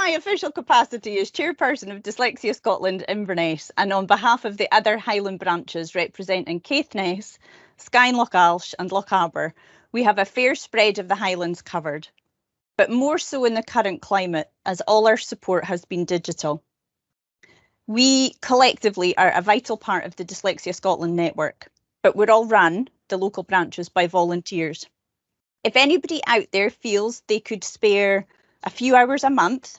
my official capacity as chairperson of Dyslexia Scotland Inverness, and on behalf of the other Highland branches representing Caithness, Skye, Loch Alsh and Loch Aber, we have a fair spread of the Highlands covered, but more so in the current climate as all our support has been digital. We collectively are a vital part of the Dyslexia Scotland network, but we're all run, the local branches, by volunteers. If anybody out there feels they could spare a few hours a month,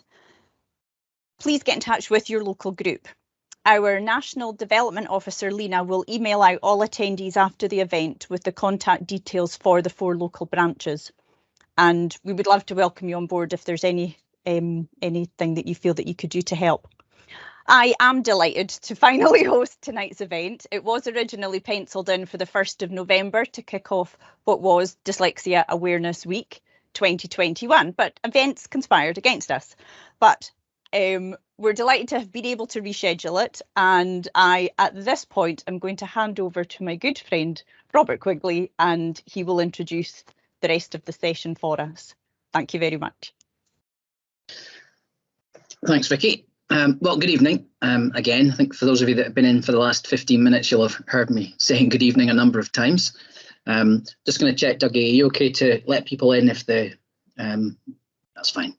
please get in touch with your local group. Our National Development Officer, Lena, will email out all attendees after the event with the contact details for the 4 local branches. And we would love to welcome you on board if there's anything that you feel that you could do to help. I am delighted to finally host tonight's event. It was originally penciled in for the 1st of November to kick off what was Dyslexia Awareness Week 2021, but events conspired against us. But we're delighted to have been able to reschedule it, and at this point, I'm going to hand over to my good friend, Robert Quigley, and he will introduce the rest of the session for us. Thank you very much. Thanks, Vicky. Well, good evening. Again, I think for those of you that have been in for the last 15 minutes, you'll have heard me saying good evening a number of times. Just going to check, Dougie, are you okay to let people in if they... that's fine.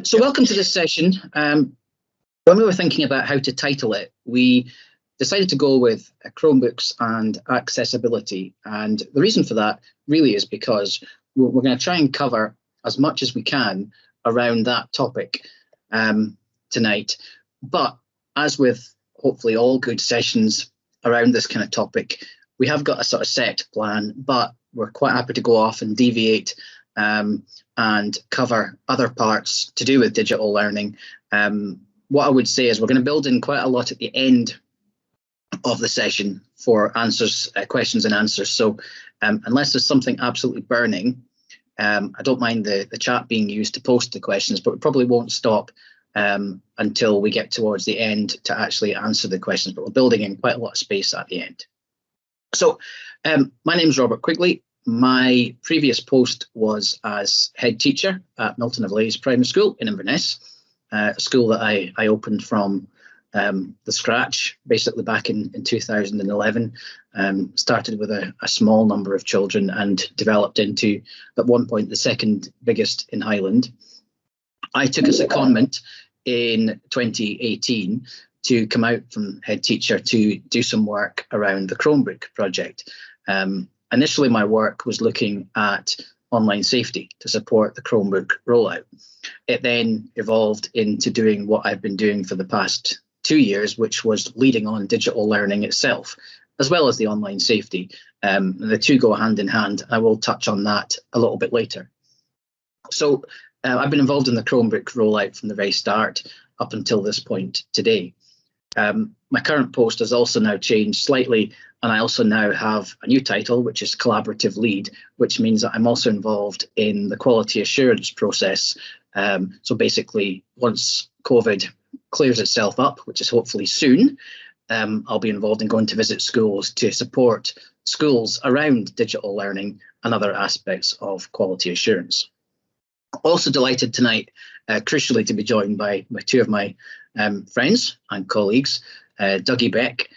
So welcome to this session. When we were thinking about how to title it, we decided to go with Chromebooks and accessibility. And the reason for that really is because we're going to try and cover as much as we can around that topic tonight. But as with hopefully all good sessions around this kind of topic, we have got a sort of set plan, but we're quite happy to go off and deviate and cover other parts to do with digital learning. What I would say is we're going to build in quite a lot at the end of the session for answers, questions and answers. So unless there's something absolutely burning, I don't mind the chat being used to post the questions, but we probably won't stop until we get towards the end to actually answer the questions, but we're building in quite a lot of space at the end. So my name is Robert Quigley. My previous post was as head teacher at Milton of Leys Primary School in Inverness, a school that I opened from the scratch, basically back in 2011. Started with a small number of children and developed into, at one point, the second biggest in Highland. I took a secondment in 2018 to come out from head teacher to do some work around the Chromebook project. Initially, my work was looking at online safety to support the Chromebook rollout. It then evolved into doing what I've been doing for the past 2 years, which was leading on digital learning itself, as well as the online safety. The two go hand in hand. I will touch on that a little bit later. So I've been involved in the Chromebook rollout from the very start up until this point today. My current post has also now changed slightly, and I also now have a new title, which is Collaborative Lead, which means that I'm also involved in the quality assurance process. So basically, once COVID clears itself up, which is hopefully soon, I'll be involved in going to visit schools to support schools around digital learning and other aspects of quality assurance. Also delighted tonight, crucially, to be joined by two of my friends and colleagues, Dougie Beck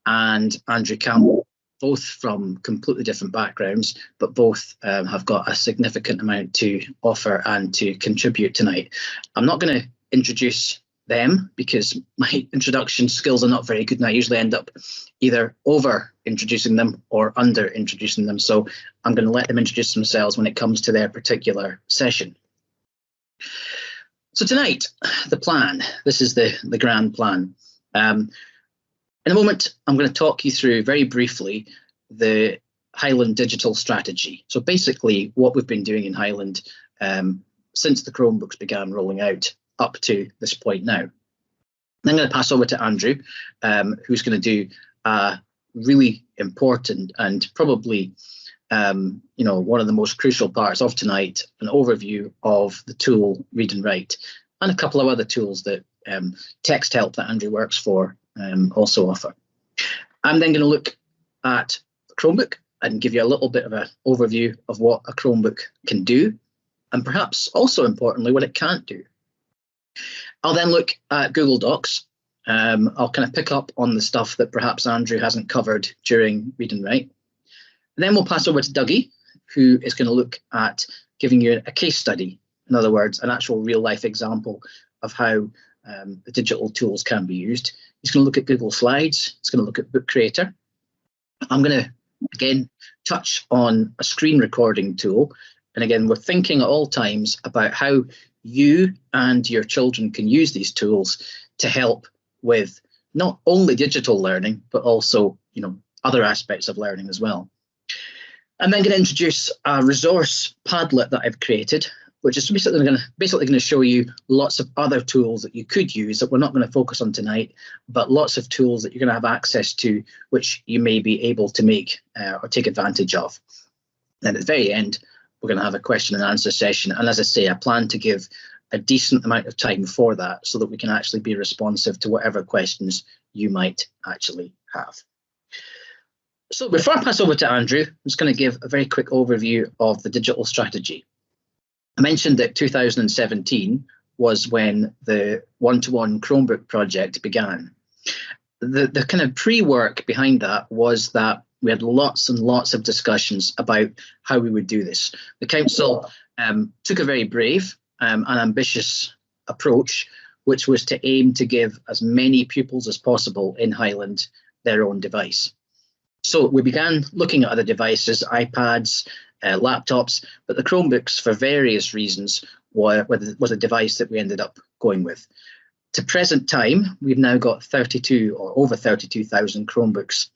and Andrew Campbell, both from completely different backgrounds, but both have got a significant amount to offer and to contribute tonight. I'm not going to introduce them because my introduction skills are not very good, and I usually end up either over introducing them or under introducing them. So I'm going to let them introduce themselves when it comes to their particular session. So tonight, the plan, this is the grand plan. In a moment, I'm going to talk you through very briefly the Highland digital strategy. So basically what we've been doing in Highland since the Chromebooks began rolling out up to this point now. Then I'm going to pass over to Andrew, who's going to do a really important and probably one of the most crucial parts of tonight, an overview of the tool Read and Write, and a couple of other tools that Text Help that Andrew works for also offer. I'm then going to look at the Chromebook and give you a little bit of an overview of what a Chromebook can do, and perhaps also importantly what it can't do. I'll then look at Google Docs. I'll kind of pick up on the stuff that perhaps Andrew hasn't covered during Read and Write. Then we'll pass over to Dougie, who is going to look at giving you a case study. In other words, an actual real life example of how the digital tools can be used. He's going to look at Google Slides. He's going to look at Book Creator. I'm going to, again, touch on a screen recording tool. And again, we're thinking at all times about how you and your children can use these tools to help with not only digital learning, but also, other aspects of learning as well. I'm then going to introduce a resource Padlet that I've created, which is basically going to show you lots of other tools that you could use that we're not going to focus on tonight, but lots of tools that you're going to have access to, which you may be able to make or take advantage of. Then at the very end, we're going to have a question and answer session. And as I say, I plan to give a decent amount of time for that so that we can actually be responsive to whatever questions you might actually have. So before I pass over to Andrew, I'm just going to give a very quick overview of the digital strategy. I mentioned that 2017 was when the one-to-one Chromebook project began. The kind of pre-work behind that was that we had lots and lots of discussions about how we would do this. The council took a very brave and ambitious approach, which was to aim to give as many pupils as possible in Highland their own device. So we began looking at other devices, iPads, laptops, but the Chromebooks, for various reasons, was a device that we ended up going with. To present time, we've now got 32 or over 32,000 Chromebooks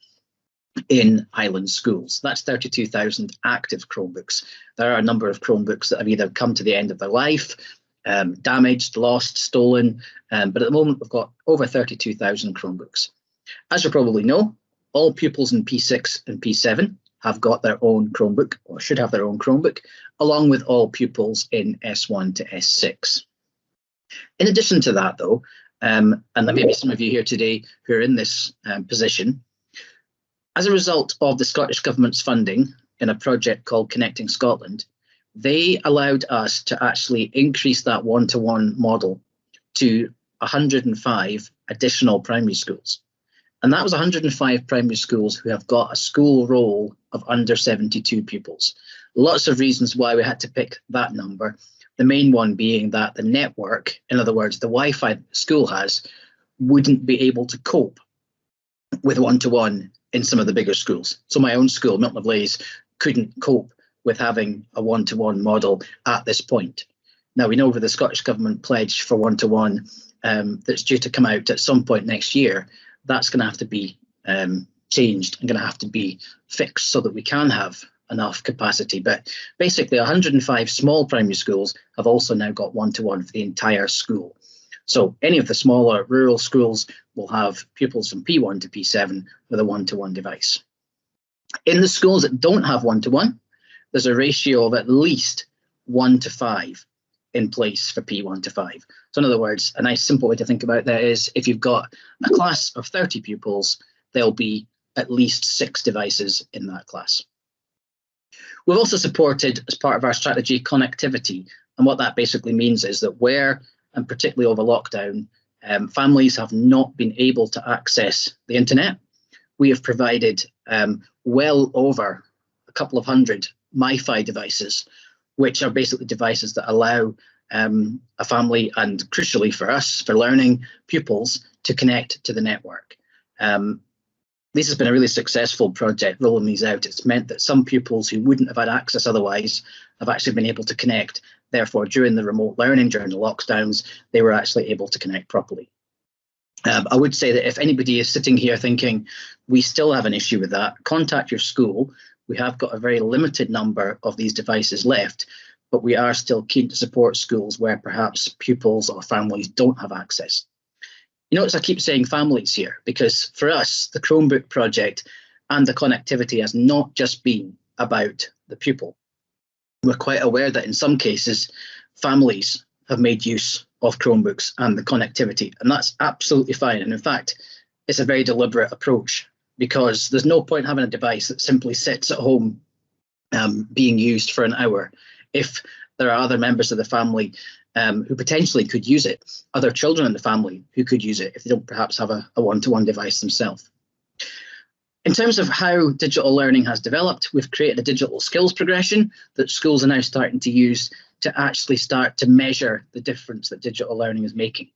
in Highland schools. That's 32,000 active Chromebooks. There are a number of Chromebooks that have either come to the end of their life, damaged, lost, stolen, but at the moment we've got over 32,000 Chromebooks. As you probably know, all pupils in P6 and P7 have got their own Chromebook, or should have their own Chromebook, along with all pupils in S1 to S6. In addition to that, though, and there may be some of you here today who are in this position, as a result of the Scottish Government's funding in a project called Connecting Scotland, they allowed us to actually increase that one-to-one model to 105 additional primary schools. And that was 105 primary schools who have got a school roll of under 72 pupils. Lots of reasons why we had to pick that number. The main one being that the network, in other words, the Wi-Fi the school has, wouldn't be able to cope with one-to-one in some of the bigger schools. So my own school, Milton of Leys, couldn't cope with having a one-to-one model at this point. Now we know with the Scottish Government pledge for one-to-one that's due to come out at some point next year, that's going to have to be changed and going to have to be fixed so that we can have enough capacity. But basically 105 small primary schools have also now got one-to-one for the entire school. So any of the smaller rural schools will have pupils from P1 to P7 with a one-to-one device. In the schools that don't have one-to-one, there's a ratio of at least 1 to 5 in place for P1 to 5. So in other words, a nice simple way to think about that is if you've got a class of 30 pupils, there'll be at least 6 devices in that class. We've also supported, as part of our strategy, connectivity. And what that basically means is that where, and particularly over lockdown, families have not been able to access the internet, we have provided well over a couple of hundred MiFi devices, which are basically devices that allow a family, and crucially for us, for learning pupils, to connect to the network. This has been a really successful project, rolling these out. It's meant that some pupils who wouldn't have had access otherwise have actually been able to connect. Therefore, during the remote learning, during the lockdowns, they were actually able to connect properly. I would say that if anybody is sitting here thinking, we still have an issue with that, contact your school. We have got a very limited number of these devices left, but we are still keen to support schools where perhaps pupils or families don't have access. You notice I keep saying families here, because for us, the Chromebook project and the connectivity has not just been about the pupil. We're quite aware that in some cases, families have made use of Chromebooks and the connectivity, and that's absolutely fine. And in fact, it's a very deliberate approach, because there's no point having a device that simply sits at home being used for an hour if there are other members of the family who potentially could use it, other children in the family who could use it if they don't perhaps have a one-to-one device themselves. In terms of how digital learning has developed, we've created a digital skills progression that schools are now starting to use to actually start to measure the difference that digital learning is making.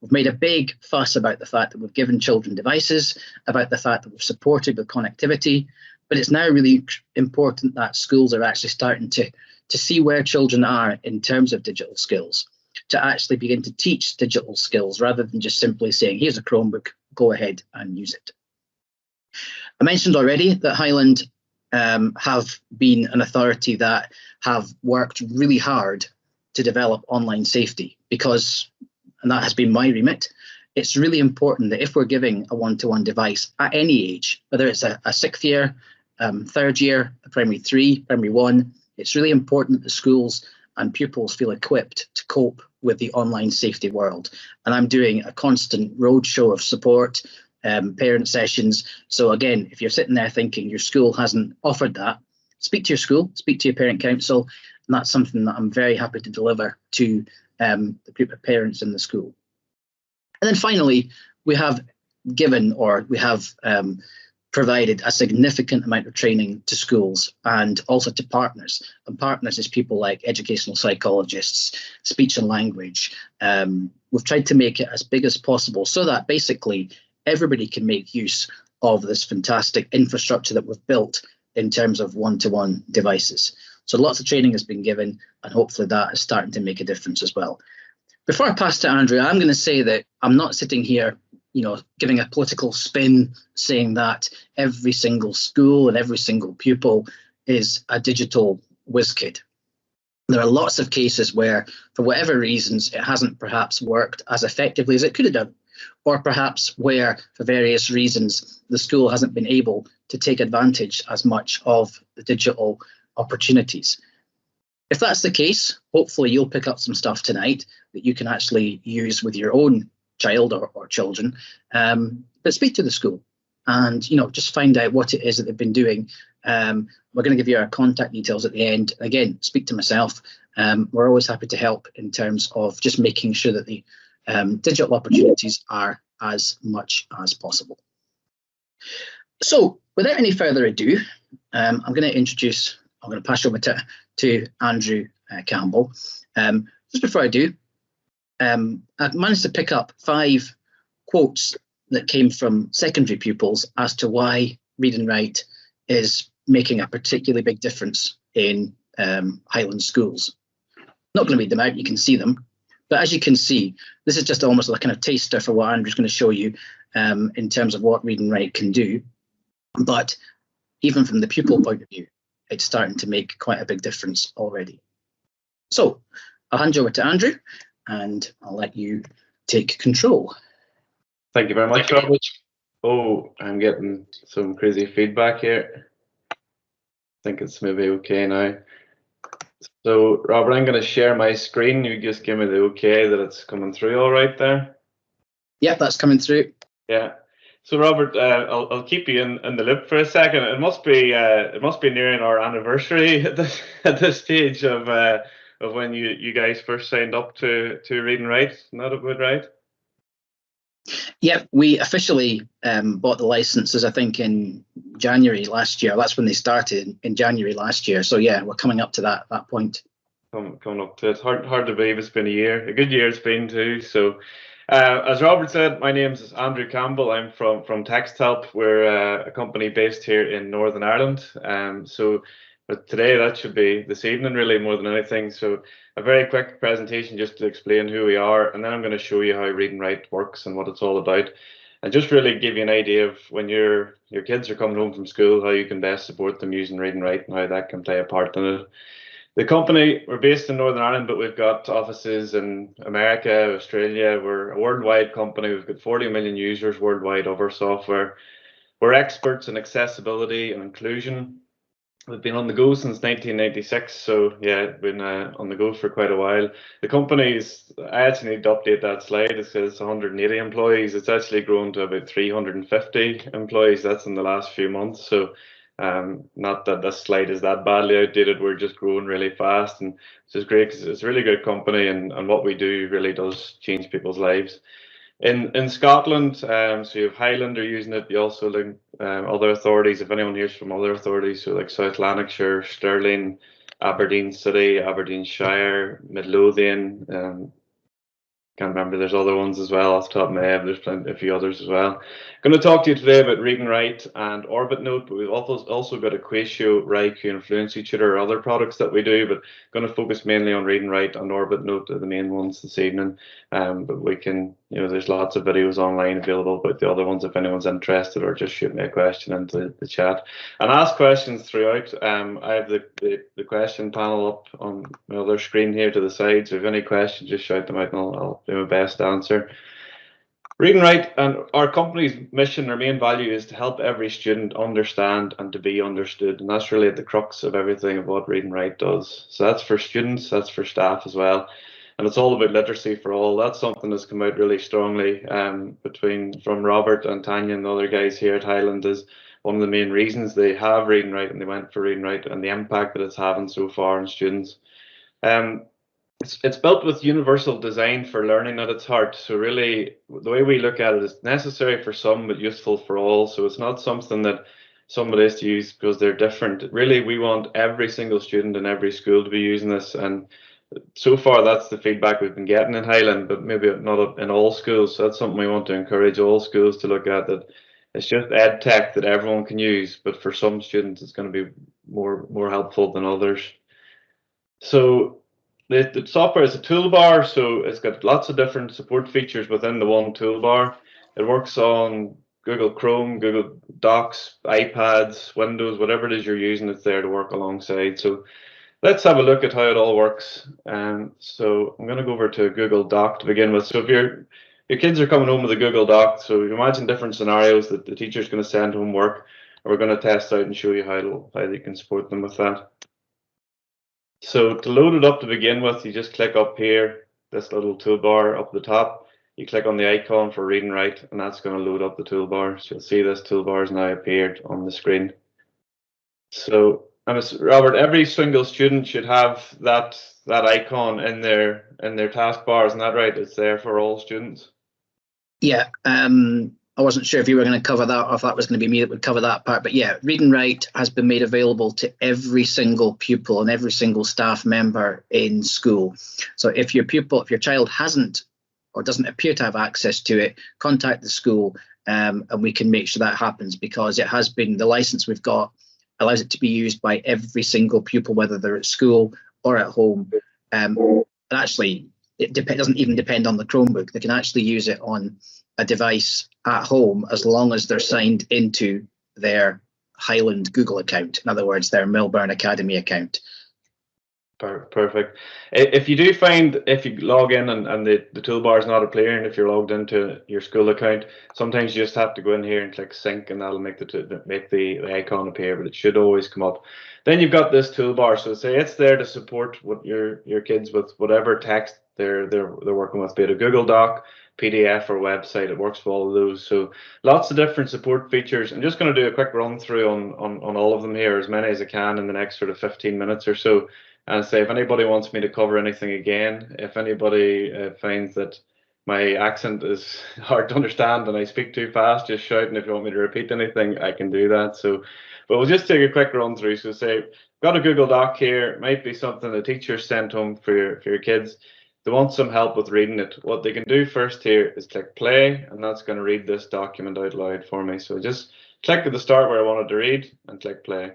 We've made a big fuss about the fact that we've given children devices, about the fact that we've supported with connectivity, but it's now really important that schools are actually starting to see where children are in terms of digital skills, to actually begin to teach digital skills rather than just simply saying, here's a Chromebook, go ahead and use it. I mentioned already that Highland have been an authority that have worked really hard to develop online safety because, and that has been my remit, it's really important that if we're giving a one-to-one device at any age, whether it's a 6th year, 3rd year, primary 3, primary 1, it's really important that the schools and pupils feel equipped to cope with the online safety world. And I'm doing a constant roadshow of support, parent sessions. So again, if you're sitting there thinking your school hasn't offered that, speak to your school, speak to your parent council, and that's something that I'm very happy to deliver to the group of parents in the school. And then finally, we have given, or we have provided a significant amount of training to schools and also to partners. And partners is people like educational psychologists, speech and language. We've tried to make it as big as possible so that basically everybody can make use of this fantastic infrastructure that we've built in terms of one-to-one devices. So lots of training has been given, and hopefully that is starting to make a difference as well. Before I pass to Andrew, I'm going to say that I'm not sitting here, giving a political spin saying that every single school and every single pupil is a digital whiz kid. There are lots of cases where, for whatever reasons, it hasn't perhaps worked as effectively as it could have done, or perhaps where, for various reasons, the school hasn't been able to take advantage as much of the digital opportunities. If that's the case, hopefully you'll pick up some stuff tonight that you can actually use with your own child or children, but speak to the school and just find out what it is that they've been doing. We're going to give you our contact details at the end. Again, speak to myself. We're always happy to help in terms of just making sure that the digital opportunities are as much as possible. So without any further ado, I'm going to pass over to Andrew Campbell. Just before I do, I've managed to pick up 5 quotes that came from secondary pupils as to why read and write is making a particularly big difference in Highland schools. Not going to read them out, you can see them. But as you can see, this is just almost like a kind of taster for what Andrew's going to show you in terms of what read and write can do. But even from the pupil point of view, it's starting to make quite a big difference already. So I'll hand you over to Andrew and I'll let you take control. Thank you very much, Robert. Oh, I'm getting some crazy feedback here. I think it's maybe okay now. So, Robert, I'm going to share my screen. You just give me the okay that it's coming through all right there. Yep, that's coming through. Yeah. So, Robert, I'll keep you in the loop for a second. It must be nearing our anniversary at this stage of when you guys first signed up to read and write. Isn't that about right? Yep, we officially bought the licenses, I think, in January last year. That's when they started, in January last year. So yeah, we're coming up to that point. Coming up to it. Hard to believe it's been a year. A good year it's been too. So as Robert said, my name is Andrew Campbell. I'm from TextHelp. We're a company based here in Northern Ireland. But today, that should be this evening, really, more than anything. So a very quick presentation just to explain who we are, and then I'm going to show you how read and write works and what it's all about, and just really give you an idea of when your kids are coming home from school, how you can best support them using read and write and how that can play a part in it. The company, we're based in Northern Ireland, but we've got offices in America, Australia. We're a worldwide company. We've got 40 million users worldwide of our software. We're experts in accessibility and inclusion. We've been on the go since 1996, so yeah, been on the go for quite a while. The company's, I actually need to update that slide. It says 180 employees. It's actually grown to about 350 employees. That's in the last few months. So Not that this slide is that badly outdated. We're just growing really fast, and it's just great because it's a really good company, and what we do really does change people's lives. In Scotland, so you have Highland are using it. You also look other authorities. If anyone hears from other authorities, so like South Lanarkshire, Stirling, Aberdeen City, Aberdeenshire, Midlothian. Can't remember. There's other ones as well off the top of my head. There's a few others as well. I'm going to talk to you today about Read and Write and Orbit Note, but we've also got Equatio, Write, and Fluency Tutor, other products that we do, but going to focus mainly on Read and Write and Orbit Note are the main ones this evening. But we can, there's lots of videos online available about the other ones if anyone's interested, or just shoot me a question into the chat and ask questions throughout. I have the question panel up on my other screen here to the side, so if you have any questions, just shout them out and I'll do my best to answer. Read and Write, and our company's mission, our main value is to help every student understand and to be understood, and that's really at the crux of everything of what Read and Write does. So that's for students, that's for staff as well, and it's all about literacy for all. That's something that's come out really strongly from Robert and Tanya and the other guys here at Highland, is one of the main reasons they have Read and Write and they went for Read and Write, and the impact that it's having so far on students. It's built with universal design for learning at its heart. So really, the way we look at it is necessary for some, but useful for all. So it's not something that somebody has to use because they're different. Really, we want every single student in every school to be using this. And so far, that's the feedback we've been getting in Highland, but maybe not in all schools. So that's something we want to encourage all schools to look at, that it's just ed tech that everyone can use, but for some students, it's going to be more helpful than others. So the software is a toolbar, so it's got lots of different support features within the one toolbar. It works on Google Chrome, Google Docs, iPads, Windows, whatever it is you're using, it's there to work alongside. So let's have a look at how it all works. So I'm going to go over to Google Doc to begin with. So if your kids are coming home with a Google Doc, so you imagine different scenarios that the teacher's going to send home work, and we're going to test out and show you how you can support them with that. So to load it up to begin with, you just click up here, this little toolbar up the top. You click on the icon for Read and Write, and that's going to load up the toolbar. So you'll see this toolbar has now appeared on the screen. So, Robert, every single student should have that icon in their taskbar, isn't that right? It's there for all students. Yeah. I wasn't sure if you were going to cover that, or if that was going to be me that would cover that part. But yeah, Read and Write has been made available to every single pupil and every single staff member in school. So if your child hasn't or doesn't appear to have access to it, contact the school and we can make sure that happens, because it has been, the license we've got allows it to be used by every single pupil, whether they're at school or at home. And actually, it doesn't even depend on the Chromebook. They can actually use it on a device at home as long as they're signed into their Highland Google account. In other words, their Melbourne Academy account. Perfect. If you do find, if you log in and the toolbar is not appearing, if you're logged into your school account, sometimes you just have to go in here and click sync, and that'll make the icon appear, but it should always come up. Then you've got this toolbar, so say it's there to support what your kids with whatever text they're working with, be it a Google Doc, PDF, or website. It works for all of those. So lots of different support features. I'm just going to do a quick run through on all of them here, as many as I can in the next sort of 15 minutes or so. And say, if anybody wants me to cover anything again, if anybody finds that my accent is hard to understand and I speak too fast, just shout, and if you want me to repeat anything, I can do that. So, but we'll just take a quick run through. So say, got a Google Doc here, it might be something the teacher sent home for your kids. They want some help with reading it. What they can do first here is click play, and that's going to read this document out loud for me. So just click at the start where I wanted to read and click play.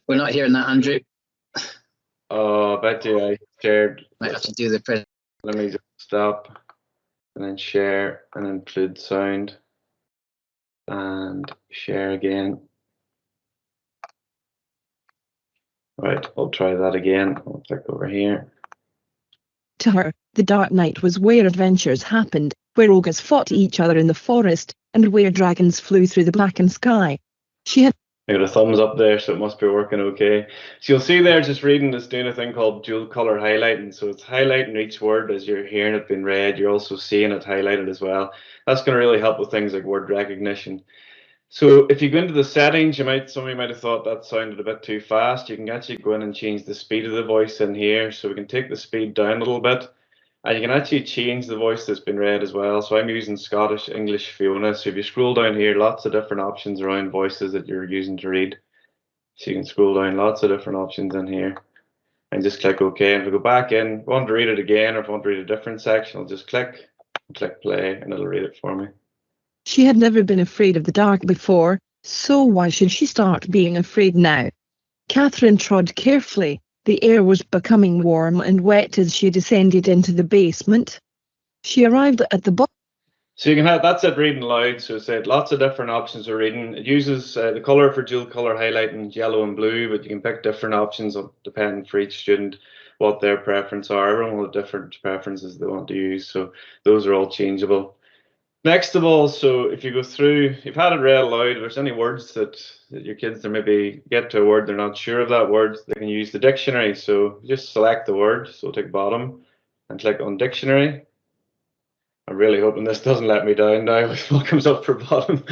We're not hearing that, Andrew. Oh, I bet you I shared. Might have to do the press. Let me just stop and then share and include sound and share again. Right, I'll try that again. I'll click over here. To her, the dark night was where adventures happened, where ogres fought each other in the forest, and where dragons flew through the blackened sky. She had... I got a thumbs up there, so it must be working okay. So you'll see there, just reading, it's doing a thing called dual color highlighting. So it's highlighting each word as you're hearing it being read. You're also seeing it highlighted as well. That's going to really help with things like word recognition. So if you go into the settings, somebody might have thought that sounded a bit too fast. You can actually go in and change the speed of the voice in here. So we can take the speed down a little bit. And you can actually change the voice that's been read as well. So I'm using Scottish English Fiona. So if you scroll down here, lots of different options around voices that you're using to read. So you can scroll down, lots of different options in here. And just click OK. And if we go back in, if I want to read it again, or if I want to read a different section, I'll just click play, and it'll read it for me. She had never been afraid of the dark before, so why should she start being afraid now? Catherine trod carefully. The air was becoming warm and wet as she descended into the basement. She arrived at the bottom. So you can have, that's it reading loud. So it's lots of different options for reading. It uses the color for dual color highlighting, yellow and blue, but you can pick different options depending for each student what their preference are. Everyone will have different preferences they want to use. So those are all changeable. Next of all, so if you go through, you've had it read aloud, if there's any words that your kids, they maybe get to a word, they're not sure of that word, they can use the dictionary. So just select the word, so take bottom and click on dictionary. I'm really hoping this doesn't let me down now with what comes up for bottom.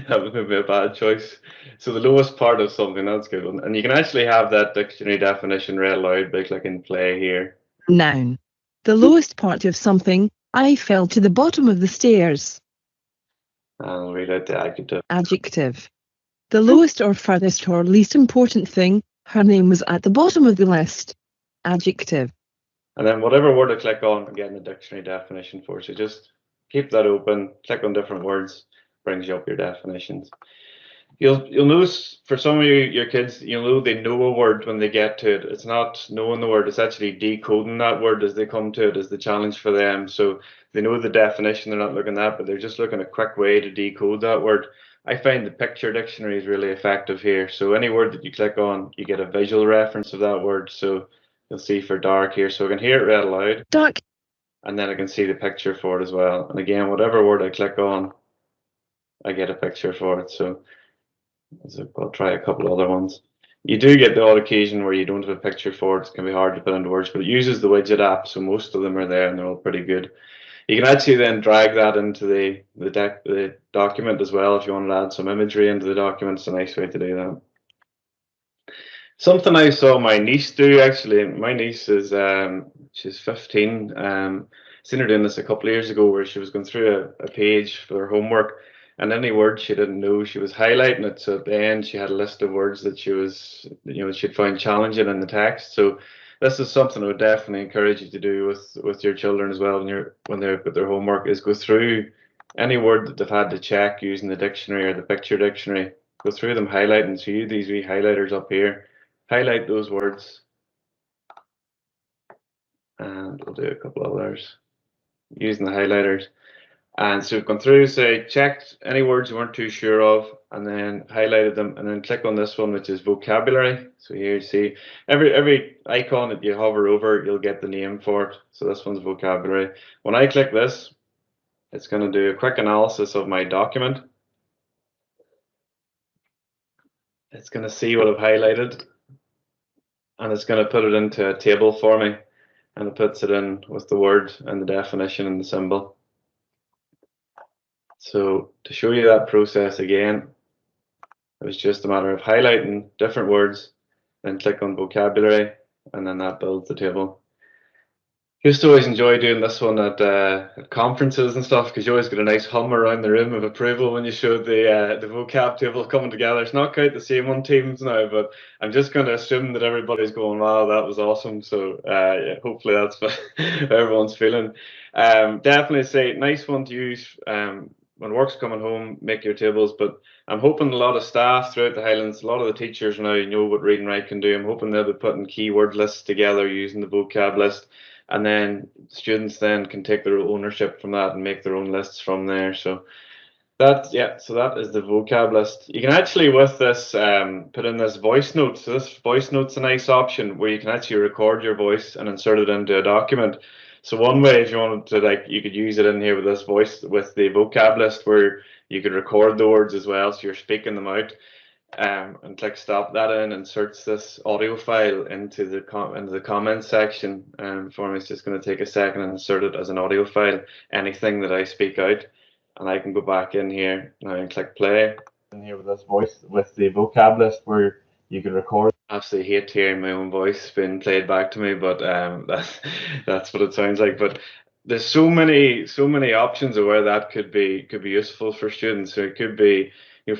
That was maybe a bad choice. So the lowest part of something, that's a good one. And you can actually have that dictionary definition read aloud by clicking play here. Noun. The lowest part of something. I fell to the bottom of the stairs. I'll read out the adjective. Adjective. The lowest or furthest or least important thing. Her name was at the bottom of the list. Adjective. And then whatever word I click on, I'm getting a dictionary definition for. So just keep that open, click on different words, brings you up your definitions. You'll notice for some of your kids, you'll know they know a word when they get to it. It's not knowing the word, it's actually decoding that word as they come to it is the challenge for them. So they know the definition, they're not looking at that, but they're just looking at a quick way to decode that word. I find the picture dictionary is really effective here. So any word that you click on, you get a visual reference of that word. So you'll see for dark here. So I can hear it read aloud. Dark. And then I can see the picture for it as well. And again, whatever word I click on, I get a picture for it. So I'll try a couple other ones. You do get the odd occasion where you don't have a picture for it. It can be hard to put into words, but it uses the widget app, so most of them are there and they're all pretty good. You can actually then drag that into the document as well if you want to add some imagery into the document. It's a nice way to do that. Something I saw my niece do, actually. My niece is she's 15. Seen her doing this a couple of years ago where she was going through a page for her homework, and any word she didn't know, she was highlighting it. So at the end, she had a list of words that she was, she'd find challenging in the text. So this is something I would definitely encourage you to do with your children as well when they're with their homework, is go through any word that they've had to check using the dictionary or the picture dictionary. Go through them highlighting. So use these wee highlighters up here. Highlight those words. And we'll do a couple others using the highlighters. And so we've gone through, say, checked any words you weren't too sure of, and then highlighted them, and then click on this one, which is vocabulary. So here you see every icon that you hover over, you'll get the name for it. So this one's vocabulary. When I click this, it's going to do a quick analysis of my document. It's going to see what I've highlighted, and it's going to put it into a table for me, and it puts it in with the word and the definition and the symbol. So to show you that process again, it was just a matter of highlighting different words, then click on vocabulary, and then that builds the table. Used to always enjoy doing this one at conferences and stuff, because you always get a nice hum around the room of approval when you showed the vocab table coming together. It's not quite the same on Teams now, but I'm just going to assume that everybody's going, wow, that was awesome. So yeah, hopefully that's what everyone's feeling. Definitely say nice one to use when work's coming home, make your tables. But I'm hoping a lot of staff throughout the Highlands, a lot of the teachers now know what read and write can do. I'm hoping they'll be putting keyword lists together using the vocab list. And then students then can take their ownership from that and make their own lists from there. So that is the vocab list. You can actually with this put in this voice note. So this voice note's a nice option where you can actually record your voice and insert it into a document. So one way, if you wanted to, you could use it in here with this voice with the vocab list where you could record the words as well, so you're speaking them out. and click stop that in, inserts this audio file into the comments section. For me, it's just going to take a second and insert it as an audio file, anything that I speak out, and I can go back in here now and click play. In here with this voice, with the vocab list where you can record. I absolutely hate hearing my own voice being played back to me, but that's what it sounds like. But there's so many options of where that could be useful for students. So it could be,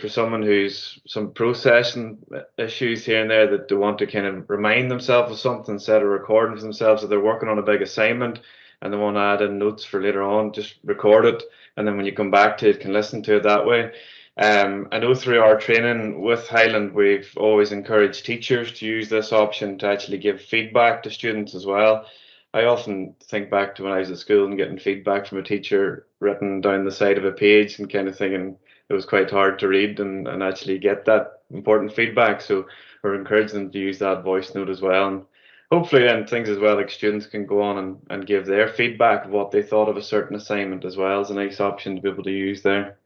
for someone who's some processing issues here and there, that they want to kind of remind themselves of something instead of recording for themselves. If they're working on a big assignment and they want to add in notes for later on, just record it, and then when you come back to it, can listen to it that way. I know through our training with Highland, we've always encouraged teachers to use this option to actually give feedback to students as well. I often think back to when I was at school and getting feedback from a teacher written down the side of a page, and kind of thinking it was quite hard to read and actually get that important feedback. So we're encouraging them to use that voice note as well. And hopefully then things as well, like students can go on and give their feedback of what they thought of a certain assignment as well, as a nice option to be able to use there.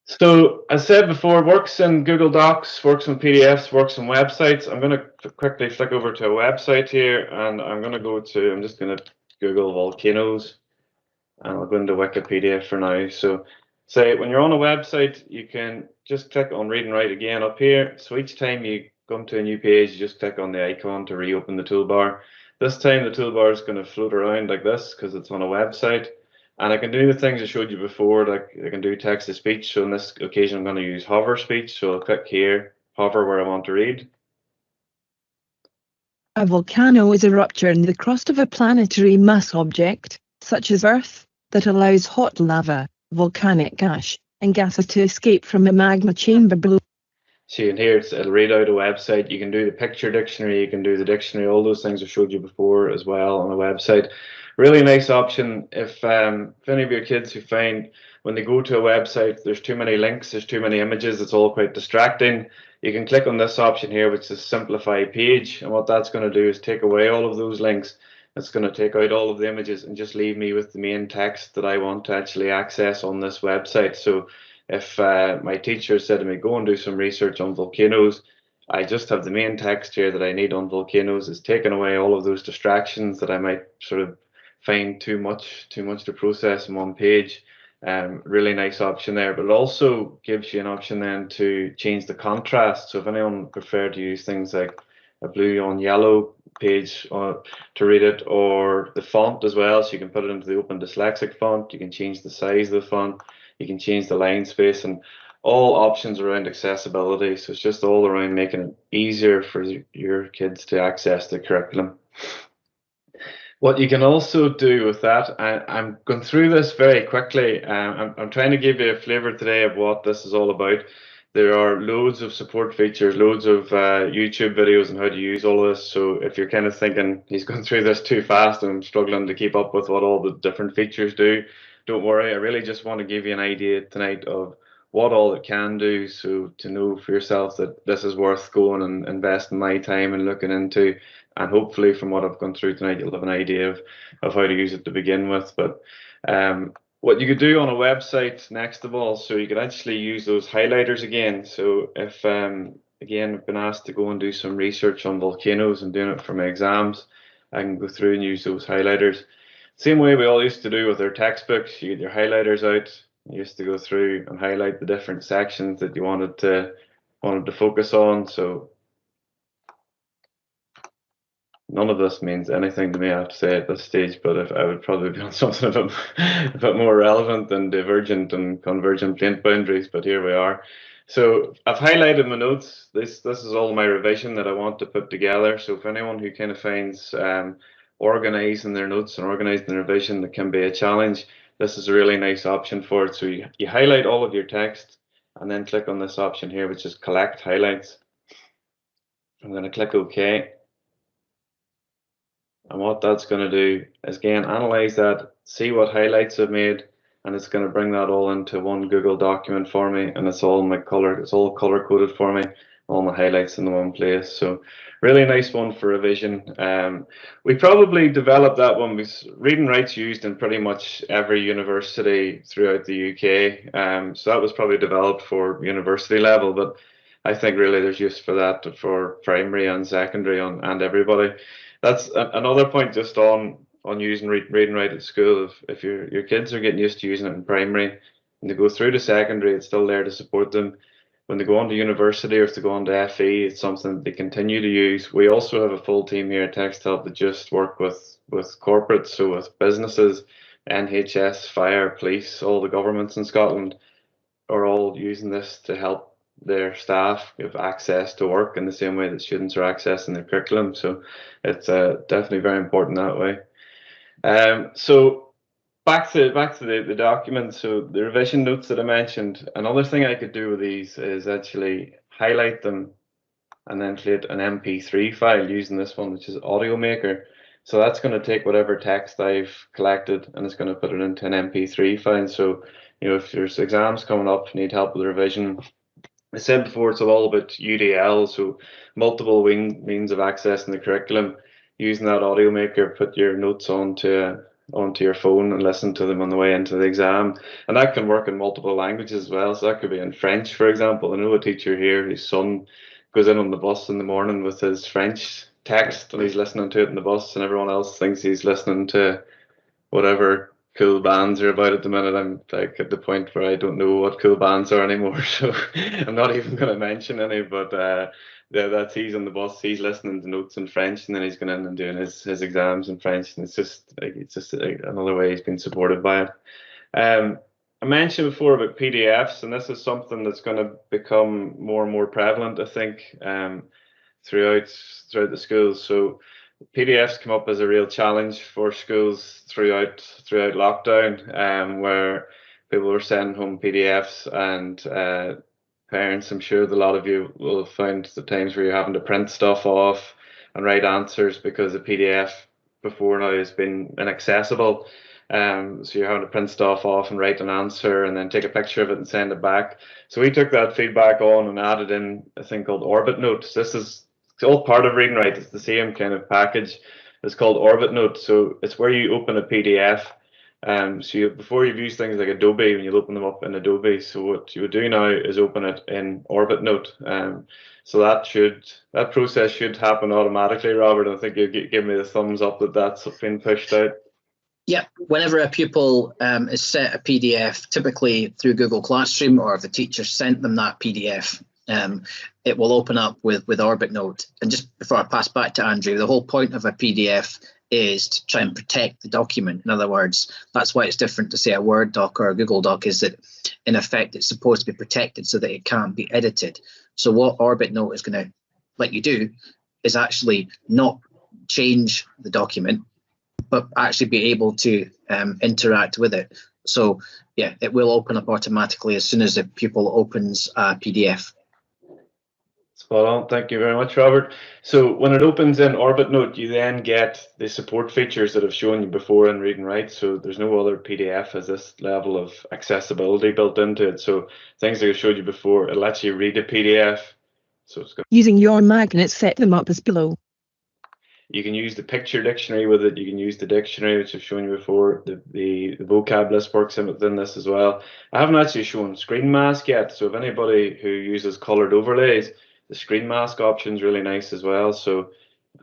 So as said before, works in Google Docs, works in PDFs, works on websites. I'm going to quickly flick over to a website here, and I'm just going to Google volcanoes, and I'll go into Wikipedia for now. So say when you're on a website, you can just click on read and write again up here. So each time you come to a new page, you just click on the icon to reopen the toolbar. This time the toolbar is going to float around like this because it's on a website. And I can do the things I showed you before, like I can do text to speech. So on this occasion, I'm going to use hover speech. So I'll click here, hover where I want to read. A volcano is a rupture in the crust of a planetary mass object, such as Earth, that allows hot lava, volcanic ash, and gases to escape from a magma chamber below. So in here, it'll read out a website. You can do the picture dictionary, you can do the dictionary, all those things I showed you before as well on a website. Really nice option if any of your kids who find when they go to a website, there's too many links, there's too many images, it's all quite distracting. You can click on this option here, which is simplify page. And what that's going to do is take away all of those links. It's going to take out all of the images and just leave me with the main text that I want to actually access on this website. So if my teacher said to me, go and do some research on volcanoes, I just have the main text here that I need on volcanoes. It's taken away all of those distractions that I might sort of find too much to process in one page. Really nice option there, but it also gives you an option then to change the contrast. So if anyone prefer to use things like a blue on yellow page to read it, or the font as well, so you can put it into the Open Dyslexic font, you can change the size of the font, you can change the line space, and all options around accessibility. So it's just all around making it easier for your kids to access the curriculum. What you can also do with that, I'm going through this very quickly. I'm trying to give you a flavour today of what this is all about. There are loads of support features, loads of YouTube videos on how to use all of this. So if you're kind of thinking he's going through this too fast and I'm struggling to keep up with what all the different features do, don't worry. I really just want to give you an idea tonight of what all it can do, so to know for yourself that this is worth going and investing my time and looking into. And hopefully from what I've gone through tonight, you'll have an idea of how to use it to begin with. But what you could do on a website next of all, so you could actually use those highlighters again. So if, again, I've been asked to go and do some research on volcanoes and doing it for my exams, I can go through and use those highlighters. Same way we all used to do with our textbooks. You get your highlighters out. You used to go through and highlight the different sections that you wanted to focus on. So none of this means anything to me, I have to say at this stage, but if I would probably be on something a bit more relevant than divergent and convergent plane boundaries, but here we are. So I've highlighted my notes. This is all my revision that I want to put together. So if anyone who kind of finds organizing their notes and organizing their revision that can be a challenge, this is a really nice option for it. So you highlight all of your text and then click on this option here, which is collect highlights. I'm going to click OK. And what that's going to do is, again, analyze that, see what highlights I've made, and it's going to bring that all into one Google document for me, and it's all color coded for me, all my highlights in the one place. So really nice one for revision. We probably developed that one because read and write's used in pretty much every university throughout the UK. So that was probably developed for university level, but I think really there's use for that for primary and secondary and everybody. That's another point just on using read and write at school. If your kids are getting used to using it in primary and they go through to secondary, it's still there to support them. When they go on to university or if they go on to FE, it's something that they continue to use. We also have a full team here at TextHelp that just work with corporates, so with businesses, NHS, fire, police, all the governments in Scotland are all using this to help their staff have access to work in the same way that students are accessing their curriculum. So it's definitely very important that way. So back to the document. So the revision notes that I mentioned, another thing I could do with these is actually highlight them and then create an MP3 file using this one, which is Audio Maker. So that's going to take whatever text I've collected and it's going to put it into an MP3 file. So, you know, if there's exams coming up, need help with the revision. I said before, it's all about UDL, so multiple means of accessing the curriculum. Using that Audio Maker, put your notes onto your phone and listen to them on the way into the exam. And that can work in multiple languages as well. So that could be in French, for example. I know a teacher here whose son goes in on the bus in the morning with his French text and he's listening to it in the bus and everyone else thinks he's listening to whatever cool bands are about at the minute. I'm like at the point where I don't know what cool bands are anymore, so I'm not even going to mention any. But that's he's on the bus, he's listening to notes in French, and then he's going in and doing his exams in French, and it's just another way he's been supported by it. I mentioned before about PDFs, and this is something that's going to become more and more prevalent, I think, throughout the schools. So PDFs come up as a real challenge for schools throughout lockdown, where people were sending home PDFs, and parents, I'm sure that a lot of you will have found the times where you're having to print stuff off and write answers because the PDF before now has been inaccessible. So you're having to print stuff off and write an answer and then take a picture of it and send it back. So we took that feedback on and added in a thing called Orbit Notes. This is it's all part of Read and Write. It's the same kind of package. It's called Orbit Notes. So it's where you open a PDF. So before you've used things like Adobe, when you open them up in Adobe, so what you would do now is open it in Orbit Note. So that process should happen automatically, Robert. I think you give me the thumbs up that that's been pushed out. Yeah, whenever a pupil is set a PDF, typically through Google Classroom, or if the teacher sent them that PDF, it will open up with Orbit Note. And just before I pass back to Andrew, the whole point of a PDF is to try and protect the document. In other words, that's why it's different to say a Word doc or a Google doc, is that in effect it's supposed to be protected so that it can't be edited. So what Orbit Note is going to let you do is actually not change the document, but actually be able to interact with it. So yeah, it will open up automatically as soon as the pupil opens a PDF. Spot on. Thank you very much, Robert. So when it opens in Orbit Note, you then get the support features that I've shown you before in Read and Write. So there's no other PDF has this level of accessibility built into it. So things that I showed you before, it lets you read a PDF. So it's got, using your magnet, set them up as below. you can use the picture dictionary with it. You can use the dictionary, which I've shown you before. The vocab list works within this as well. I haven't actually shown screen mask yet. So if anybody who uses colored overlays, the screen mask option is really nice as well. So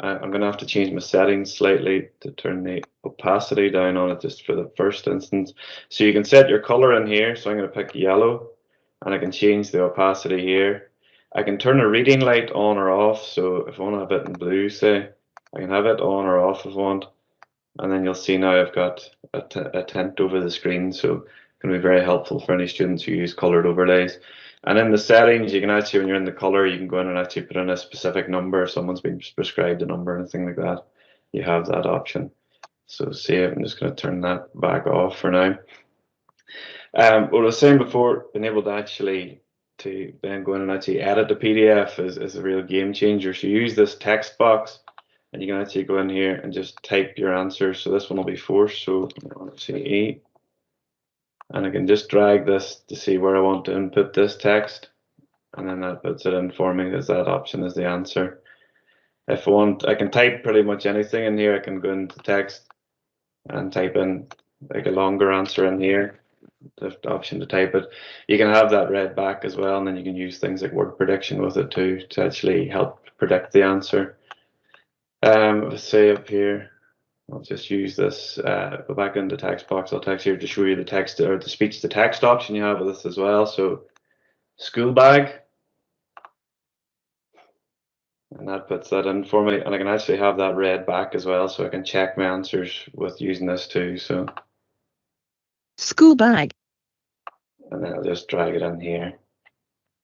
I'm going to have to change my settings slightly to turn the opacity down on it just for the first instance. So you can set your color in here. So I'm going to pick yellow, and I can change the opacity here. I can turn a reading light on or off. So if I want to have it in blue, say, I can have it on or off if I want. And then you'll see now I've got a tint over the screen. So it's going to be very helpful for any students who use colored overlays. And in the settings, you can actually, when you're in the color, you can go in and actually put in a specific number. If someone's been prescribed a number or anything like that, you have that option. So save. I'm just going to turn that back off for now. What I was saying before, being able to then go in and actually edit the PDF is a real game changer. So you use this text box, and you can actually go in here and just type your answer. So this one will be forced. So let's see, E. And I can just drag this to see where I want to input this text, and then that puts it in for me as that option is the answer. If I want, I can type pretty much anything in here. I can go into text and type in like a longer answer in here, the option to type it. You can have that read back as well, and then you can use things like word prediction with it too to actually help predict the answer. Let's say up here, I'll just use this, go back into the text box. I'll text here to show you the text or the speech to text option you have with this as well. So school bag, and that puts that in for me, and I can actually have that read back as well, so I can check my answers with using this too. So School bag. and then I'll just drag it in here.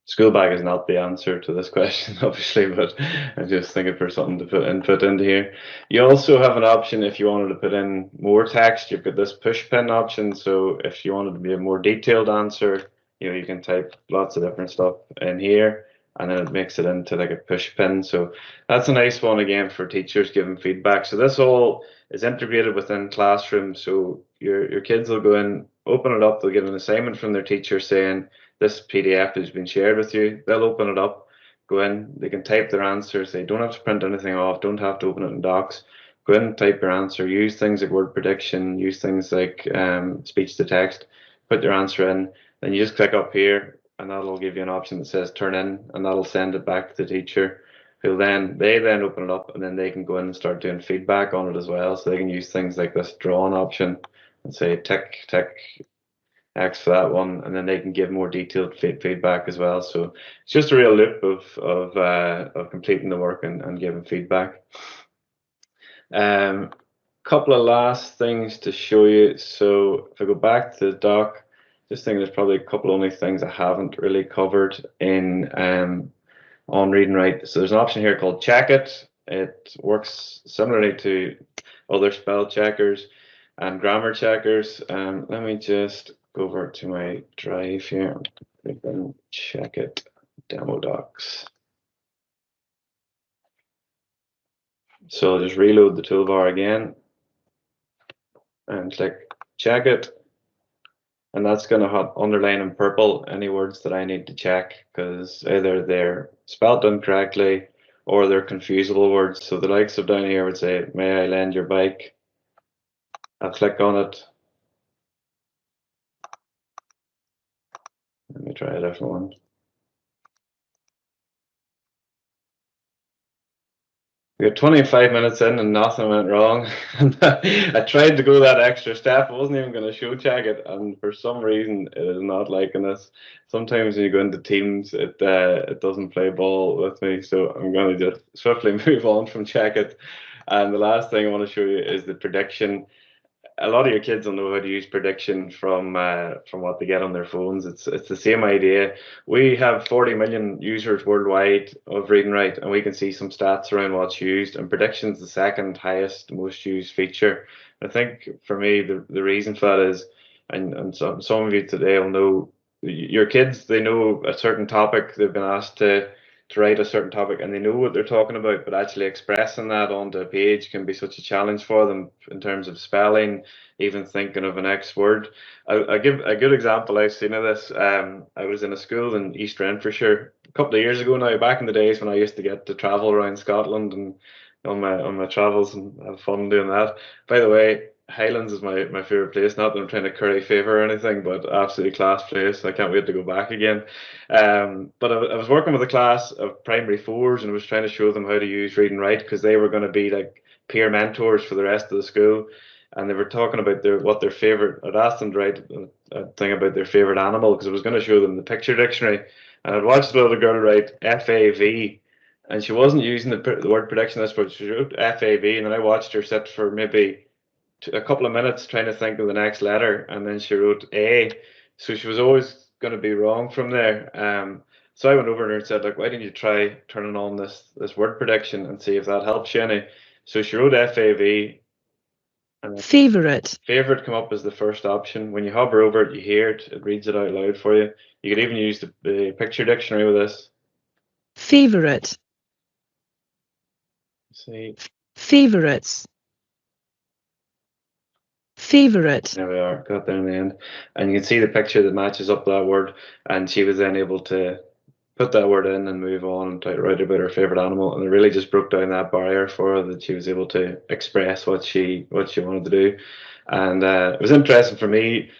School bag is not the answer to this question, obviously, but I'm just thinking for something to put into here. You also have an option if you wanted to put in more text. You've got this push pin option. So if you wanted to be a more detailed answer, you can type lots of different stuff in here, and then it makes it into like a push pin. So that's a nice one again for teachers giving feedback. So this all is integrated within Classroom. So your kids will go in, open it up, they'll get an assignment from their teacher saying, this PDF has been shared with you. They'll open it up, go in, they can type their answers. They don't have to print anything off, don't have to open it in docs. Go in and type your answer, use things like word prediction, use things like speech to text, put your answer in, then you just click up here and that'll give you an option that says turn in, and that'll send it back to the teacher, who they then open it up, and then they can go in and start doing feedback on it as well. So they can use things like this drawn option and say tick X for that one, and then they can give more detailed feedback as well. So it's just a real loop of completing the work and giving feedback. Couple of last things to show you. So if I go back to the doc, just think there's probably a couple only things I haven't really covered in on Read and Write. So there's an option here called Check It. It works similarly to other spell checkers and grammar checkers. Let me just go over to my drive here and check it, demo docs. So I'll just reload the toolbar again and click check it. And that's going to underline in purple any words that I need to check, because either they're spelled incorrectly or they're confusable words. So the likes of down here would say, may I lend your bike? I'll click on it. Let me try a different one. We got 25 minutes in and nothing went wrong. I tried to go that extra step. I wasn't even going to show check it, and for some reason it is not liking this. Sometimes when you go into Teams, it doesn't play ball with me. So I'm going to just swiftly move on from check it. And the last thing I want to show you is the prediction. A lot of your kids will know how to use prediction from what they get on their phones. It's the same idea. We have 40 million users worldwide of Read and Write, and we can see some stats around what's used. And prediction is the second highest, most used feature. I think for me, the reason for that is, and some of you today will know, your kids, they know a certain topic. They've been asked to write a certain topic, and they know what they're talking about, but actually expressing that onto a page can be such a challenge for them in terms of spelling, even thinking of an next word. I'll give a good example I've seen of this. I was in a school in East Renfrewshire a couple of years ago now, back in the days when I used to get to travel around Scotland and on my travels and have fun doing that. By the way, Highlands is my favourite place. Not that I'm trying to curry favour or anything, but absolutely class place. I can't wait to go back again. But I was working with a class of primary fours, and I was trying to show them how to use Read and Write, because they were going to be like peer mentors for the rest of the school. And they were talking about what their favourite. I'd asked them to write a thing about their favourite animal, because I was going to show them the picture dictionary. And I'd watched the little girl write FAV, and she wasn't using the word prediction this, but she wrote FAV, and then I watched her sit for maybe a couple of minutes trying to think of the next letter, and then she wrote A. So she was always going to be wrong from there. So I went over to her and said, like, why didn't you try turning on this word prediction and see if that helps you any? So she wrote FAV. And Favorite come up as the first option. When you hover over it, you hear it. It reads it out loud for you. You could even use the picture dictionary with this. Favorite. See. Favorites. Favorite. There we are, got there in the end. And you can see the picture that matches up that word, and she was then able to put that word in and move on and try to write about her favorite animal, and it really just broke down that barrier for her, that she was able to express what she wanted to do. And it was interesting for me.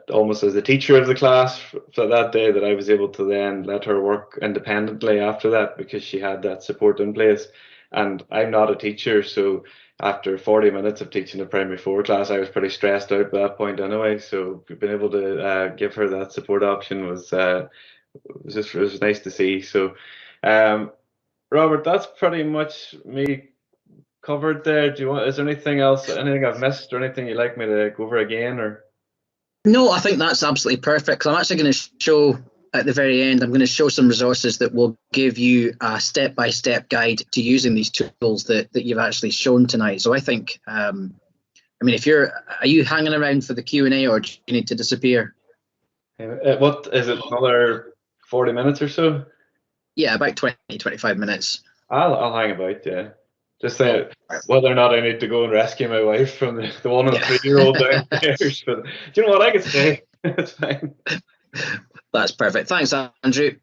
almost as the teacher of the class for that day, that I was able to then let her work independently after that, because she had that support in place. And I'm not a teacher, so after 40 minutes of teaching the primary 4 class, I was pretty stressed out by that point anyway. So being able to give her that support option was nice to see. So, Robert, that's pretty much me covered there. Is there anything else, anything I've missed, or anything you'd like me to go over again, or? No, I think that's absolutely perfect. 'Cause I'm actually going to show at the very end, I'm going to show some resources that will give you a step-by-step guide to using these tools that you've actually shown tonight. So I think, I mean, are you hanging around for the Q&A, or do you need to disappear? What is it, another 40 minutes or so? Yeah, about 20, 25 minutes. I'll hang about, yeah. Just say whether or not I need to go and rescue my wife from the 1 and 3-year-old downstairs. But do you know what? I can stay. It's fine. That's perfect. Thanks, Andrew.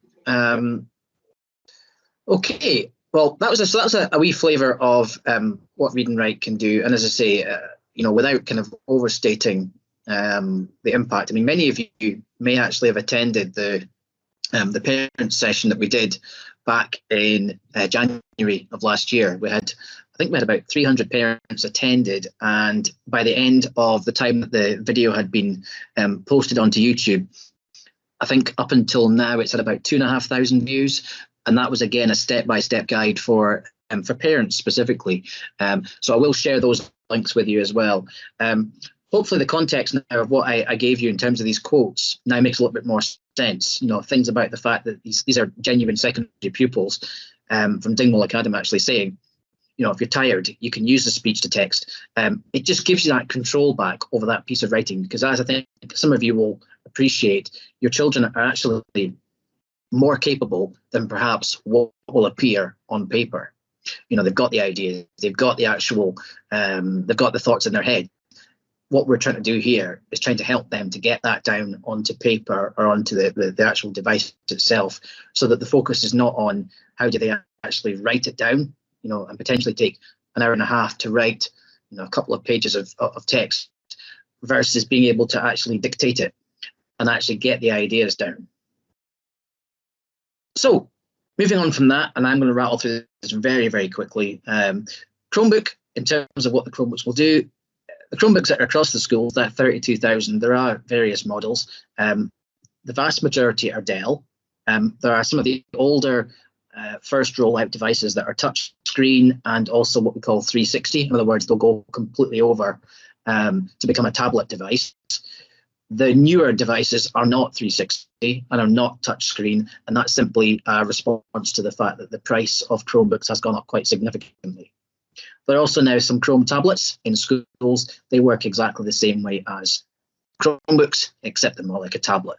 Okay. Well, that's a wee flavour of what Read and Write can do. And as I say, without kind of overstating the impact. I mean, many of you may actually have attended the parent session that we did back in January of last year. I think we had about 300 parents attended, and by the end of the time that the video had been posted onto YouTube, I think up until now it's had about 2,500 views, and that was again a step-by-step guide for parents specifically. So I will share those links with you as well. Hopefully the context now of what I gave you in terms of these quotes now makes a little bit more sense. Things about the fact that these are genuine secondary pupils from Dingwall Academy actually saying, if you're tired, you can use the speech to text. It just gives you that control back over that piece of writing, because as I think some of you will appreciate, your children are actually more capable than perhaps what will appear on paper. They've got the ideas, they've got the actual, they've got the thoughts in their head. What we're trying to do here is trying to help them to get that down onto paper or onto the actual device itself, so that the focus is not on how do they actually write it down, and potentially take an hour and a half to write, a couple of pages of text, versus being able to actually dictate it and actually get the ideas down. So moving on from that, and I'm going to rattle through this very, very quickly. Chromebook, in terms of what the Chromebooks will do, the Chromebooks that are across the schools, that 32,000, there are various models. The vast majority are Dell. There are some of the older first rollout devices that are touch screen and also what we call 360. In other words, they'll go completely over to become a tablet device. The newer devices are not 360 and are not touch screen, and that's simply a response to the fact that the price of Chromebooks has gone up quite significantly. There are also now some Chrome tablets in schools. They work exactly the same way as Chromebooks, except they're more like a tablet.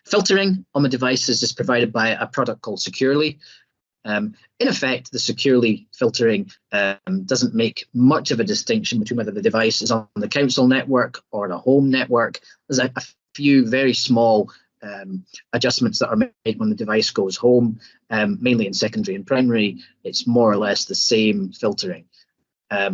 Filtering on the devices is provided by a product called Securely. In effect, the Securely filtering doesn't make much of a distinction between whether the device is on the council network or a home network. There's a few very small adjustments that are made when the device goes home, mainly in secondary and primary. It's more or less the same filtering. I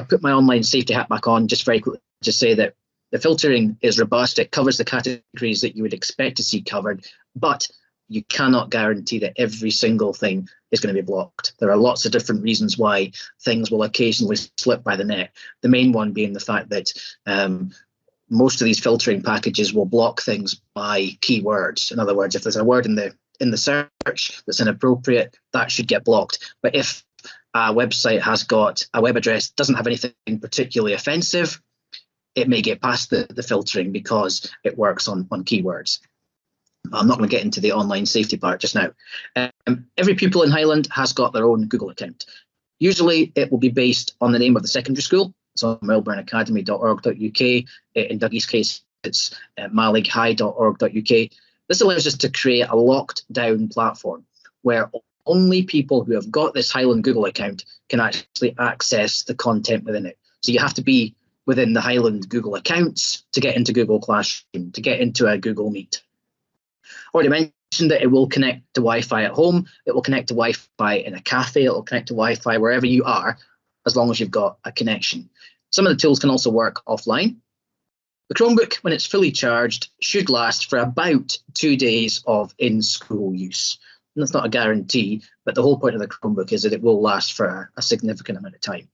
put my online safety hat back on just very quickly to say that the filtering is robust. It covers the categories that you would expect to see covered, but you cannot guarantee that every single thing is going to be blocked. There are lots of different reasons why things will occasionally slip by the net. The main one being the fact that most of these filtering packages will block things by keywords. In other words, if there's a word in the search that's inappropriate, that should get blocked. But if a website has got a web address, doesn't have anything particularly offensive, it may get past the filtering because it works on keywords. I'm not going to get into the online safety part just now. Every pupil in Highland has got their own Google account. Usually it will be based on the name of the secondary school. So melbourneacademy.org.uk. In Dougie's case, it's malighigh.org.uk. This allows us to create a locked down platform where only people who have got this Highland Google account can actually access the content within it. So you have to be within the Highland Google accounts to get into Google Classroom, to get into a Google Meet. Already mentioned that it will connect to Wi-Fi at home, it will connect to Wi-Fi in a cafe, it will connect to Wi-Fi wherever you are, as long as you've got a connection. Some of the tools can also work offline. The Chromebook, when it's fully charged, should last for about 2 days of in-school use. And that's not a guarantee, but the whole point of the Chromebook is that it will last for a significant amount of time.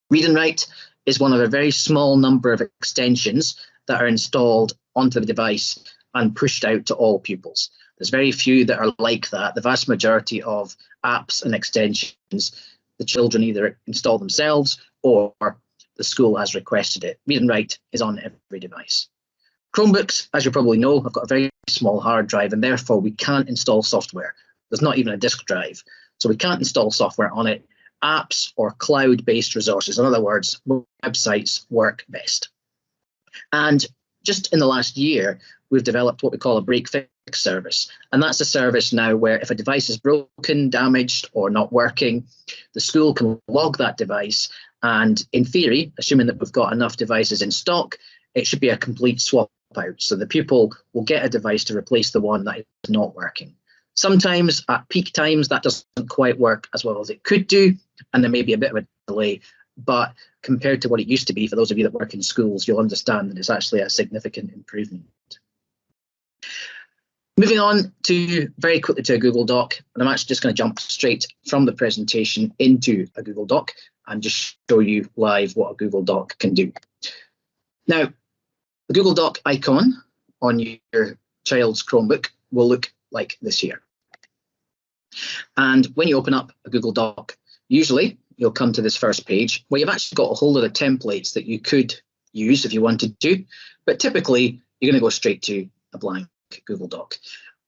Read and Write is one of a very small number of extensions that are installed onto the device and pushed out to all pupils. There's very few that are like that. The vast majority of apps and extensions, the children either install themselves or the school has requested it. Read and Write is on every device. Chromebooks, as you probably know, have got a very small hard drive, and therefore we can't install software. There's not even a disk drive, so we can't install software on it. Apps or cloud-based resources, in other words, websites, work best. And just in the last year, we've developed what we call a break-fix service. And that's a service now where if a device is broken, damaged, or not working, the school can log that device. And in theory, assuming that we've got enough devices in stock, it should be a complete swap out. So the pupil will get a device to replace the one that is not working. Sometimes at peak times, that doesn't quite work as well as it could do, and there may be a bit of a delay. But compared to what it used to be, for those of you that work in schools, you'll understand that it's actually a significant improvement. Moving on to very quickly to a Google Doc, and I'm actually just going to jump straight from the presentation into a Google Doc and just show you live what a Google Doc can do. Now, the Google Doc icon on your child's Chromebook will look like this here. And when you open up a Google Doc, usually you'll come to this first page where you've actually got a whole lot of templates that you could use if you wanted to, but typically you're going to go straight to a blank Google Doc.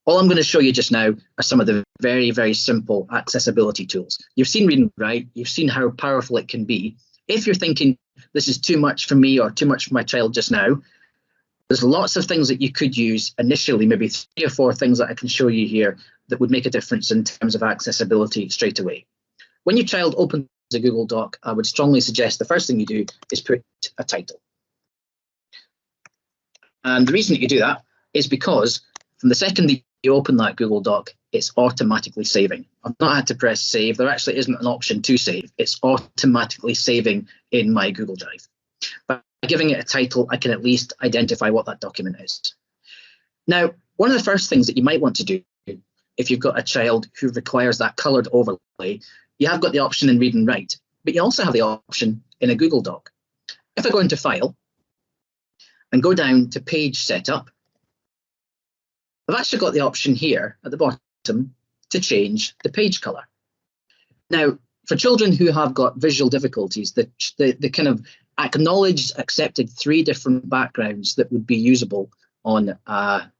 All I'm going to show you just now are some of the very, very simple accessibility tools. You've seen Read and Write, you've seen how powerful it can be. If you're thinking this is too much for me or too much for my child just now, there's lots of things that you could use initially, maybe 3 or 4 things that I can show you here that would make a difference in terms of accessibility straight away. When your child opens a Google Doc, I would strongly suggest the first thing you do is put a title. And the reason that you do that is because from the second that you open that Google Doc, it's automatically saving. I've not had to press save. There actually isn't an option to save. It's automatically saving in my Google Drive. By giving it a title, I can at least identify what that document is. Now, one of the first things that you might want to do if you've got a child who requires that coloured overlay, you have got the option in Read and Write, but you also have the option in a Google Doc. If I go into File and go down to Page Setup, I've actually got the option here at the bottom to change the page colour. Now, for children who have got visual difficulties, the kind of acknowledged, accepted 3 different backgrounds that would be usable on a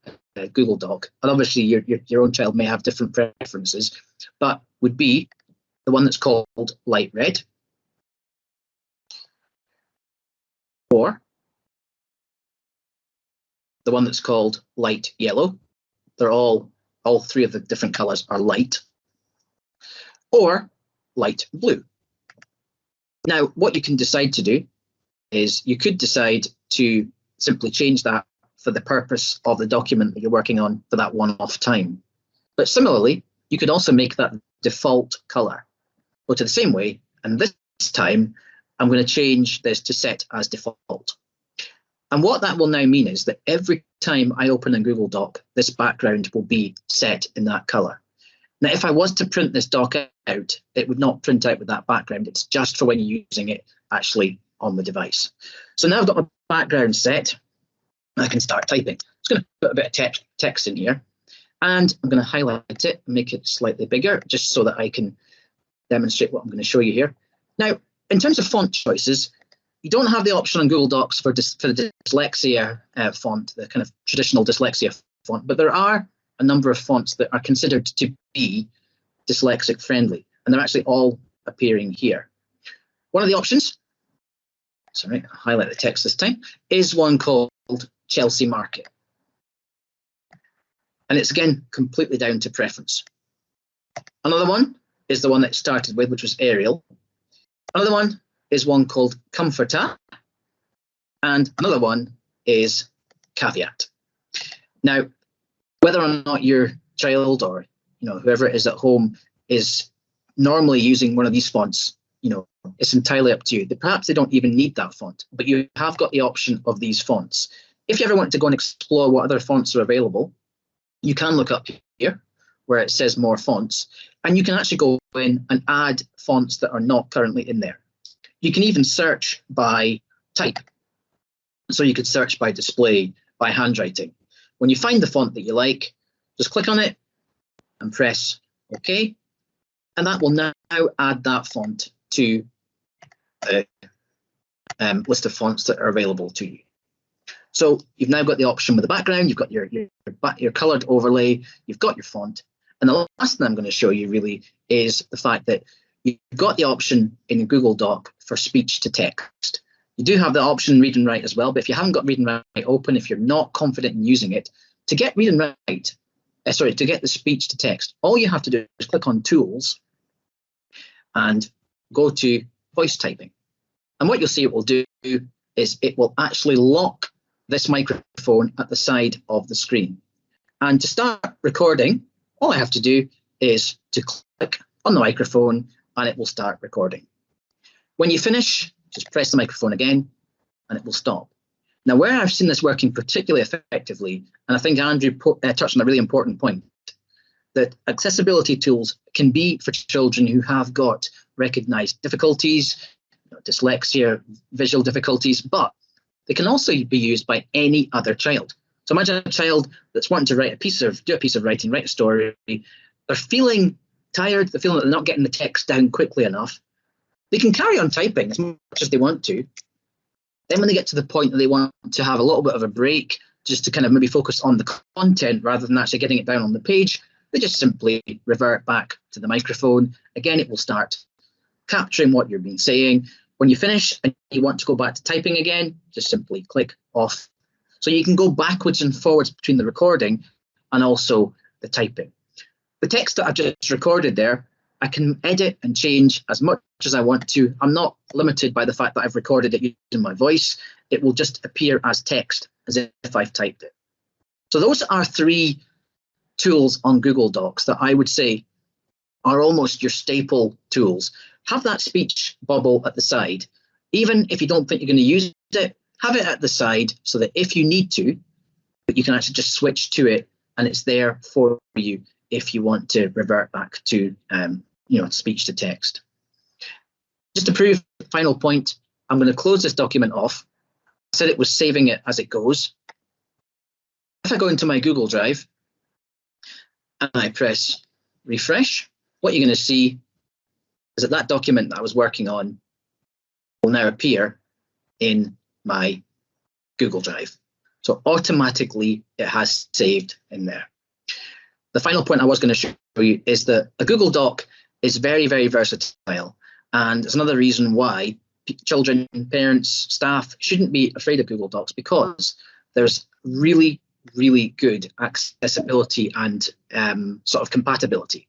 Google Doc, and obviously your own child may have different preferences, but would be the one that's called light red, or the one that's called light yellow. They're all 3 of the different colours are light, or light blue. Now, what you can decide to do is you could decide to simply change that for the purpose of the document that you're working on for that one-off time. But similarly, you could also make that default colour. Go to the same way, and this time I'm going to change this to set as default. And what that will now mean is that every time I open a Google Doc, this background will be set in that colour. Now, if I was to print this doc out, it would not print out with that background. It's just for when you're using it actually on the device. So now I've got my background set, I can start typing. I'm just going to put a bit of text in here, and I'm going to highlight it and make it slightly bigger, just so that I can demonstrate what I'm going to show you here. Now, in terms of font choices, you don't have the option on Google Docs for the dyslexia font, the kind of traditional dyslexia font, but there are a number of fonts that are considered to be dyslexic friendly, and they're actually all appearing here. One of the options, sorry, I'll highlight the text this time, is one called Chelsea Market. And it's again completely down to preference. Another one is the one that it started with, which was Arial. Another one is one called Comforta, and another one is Caveat. Now, whether or not your child or whoever it is at home is normally using one of these fonts, you know, it's entirely up to you. Perhaps they don't even need that font, but you have got the option of these fonts. If you ever want to go and explore what other fonts are available, you can look up here where it says more fonts, and you can actually go in and add fonts that are not currently in there. You can even search by type. So you could search by display, by handwriting. When you find the font that you like, just click on it and press OK. And that will now add that font to the list of fonts that are available to you. So you've now got the option with the background, you've got your coloured overlay, you've got your font. And the last thing I'm going to show you really is the fact that you've got the option in Google Doc for speech to text. You do have the option read and write as well, but if you haven't got read and write open, if you're not confident in using it, to get read and write, to get the speech to text, all you have to do is click on Tools and go to voice typing. And what you'll see it will do is it will actually lock this microphone at the side of the screen. And to start recording, all I have to do is to click on the microphone and it will start recording. When you finish, just press the microphone again and it will stop. Now, where I've seen this working particularly effectively, and I think Andrew touched on a really important point, that accessibility tools can be for children who have got recognised difficulties, dyslexia, visual difficulties, but they can also be used by any other child. So imagine a child that's wanting to do a piece of writing, write a story. They're feeling tired. They're feeling that they're not getting the text down quickly enough. They can carry on typing as much as they want to. Then when they get to the point that they want to have a little bit of a break, just to kind of maybe focus on the content rather than actually getting it down on the page, they just simply revert back to the microphone. Again, it will start capturing what you've been saying. When you finish and you want to go back to typing again, just simply click off. So you can go backwards and forwards between the recording and also the typing. The text that I've just recorded there, I can edit and change as much as I want to. I'm not limited by the fact that I've recorded it using my voice. It will just appear as text, as if I've typed it. So those are 3 tools on Google Docs that I would say are almost your staple tools. Have that speech bubble at the side. Even if you don't think you're going to use it, have it at the side so that if you need to, you can actually just switch to it and it's there for you if you want to revert back to speech to text. Just to prove the final point, I'm going to close this document off. I said it was saving it as it goes. If I go into my Google Drive and I press refresh, what you're going to see is that that document that I was working on will now appear in my Google Drive. So automatically it has saved in there. The final point I was going to show you is that a Google Doc is very, very versatile. And it's another reason why children, parents, staff shouldn't be afraid of Google Docs, because there's really, really good accessibility and sort of compatibility.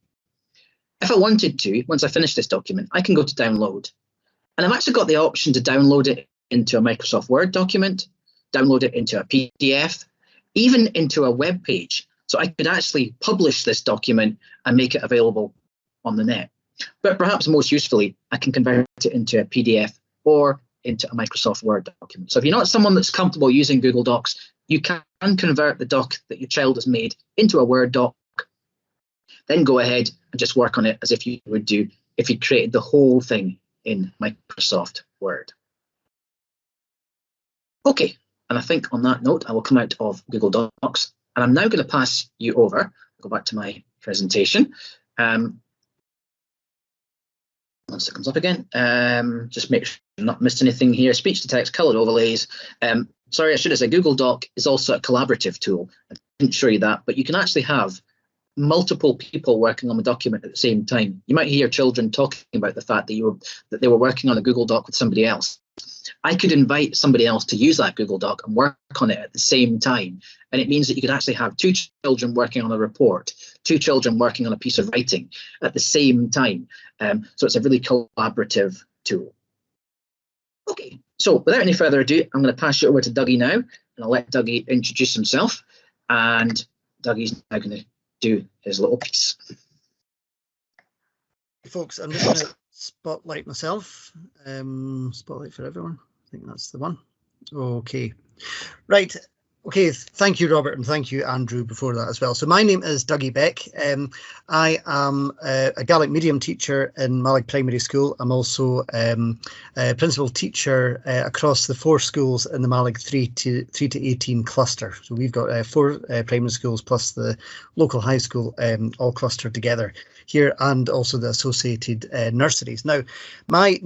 If I wanted to, once I finish this document, I can go to download. And I've actually got the option to download it into a Microsoft Word document, download it into a PDF, even into a web page. So I could actually publish this document and make it available on the net. But perhaps most usefully, I can convert it into a PDF or into a Microsoft Word document. So if you're not someone that's comfortable using Google Docs, you can convert the doc that your child has made into a Word doc, then go ahead and just work on it as if you would do if you created the whole thing in Microsoft Word. Okay, and I think on that note, I will come out of Google Docs, and I'm now going to pass you over, go back to my presentation. Once it comes up again, just make sure you've not missed anything here. Speech to text, coloured overlays. Sorry, I should have said Google Doc is also a collaborative tool. I didn't show you that, but you can actually have multiple people working on the document at the same time. You might hear children talking about the fact that they were working on a Google Doc with somebody else. I could invite somebody else to use that Google Doc and work on it at the same time. And it means that you could actually have 2 children working on a report, 2 children working on a piece of writing at the same time. So it's a really collaborative tool. Okay, so without any further ado, I'm going to pass you over to Dougie now, and I'll let Dougie introduce himself. And Dougie's now going to do his little piece. Folks, I'm just going to spotlight myself. Spotlight for everyone. I think that's the one. Okay. Right. Okay, thank you, Robert, and thank you, Andrew, before that as well. So my name is Dougie Beck. I am a Gaelic medium teacher in Malloch Primary School. I'm also a principal teacher across the 4 schools in the Malloch 3 to 18 cluster. So we've got 4 primary schools plus the local high school all clustered together here, and also the associated nurseries. Now, my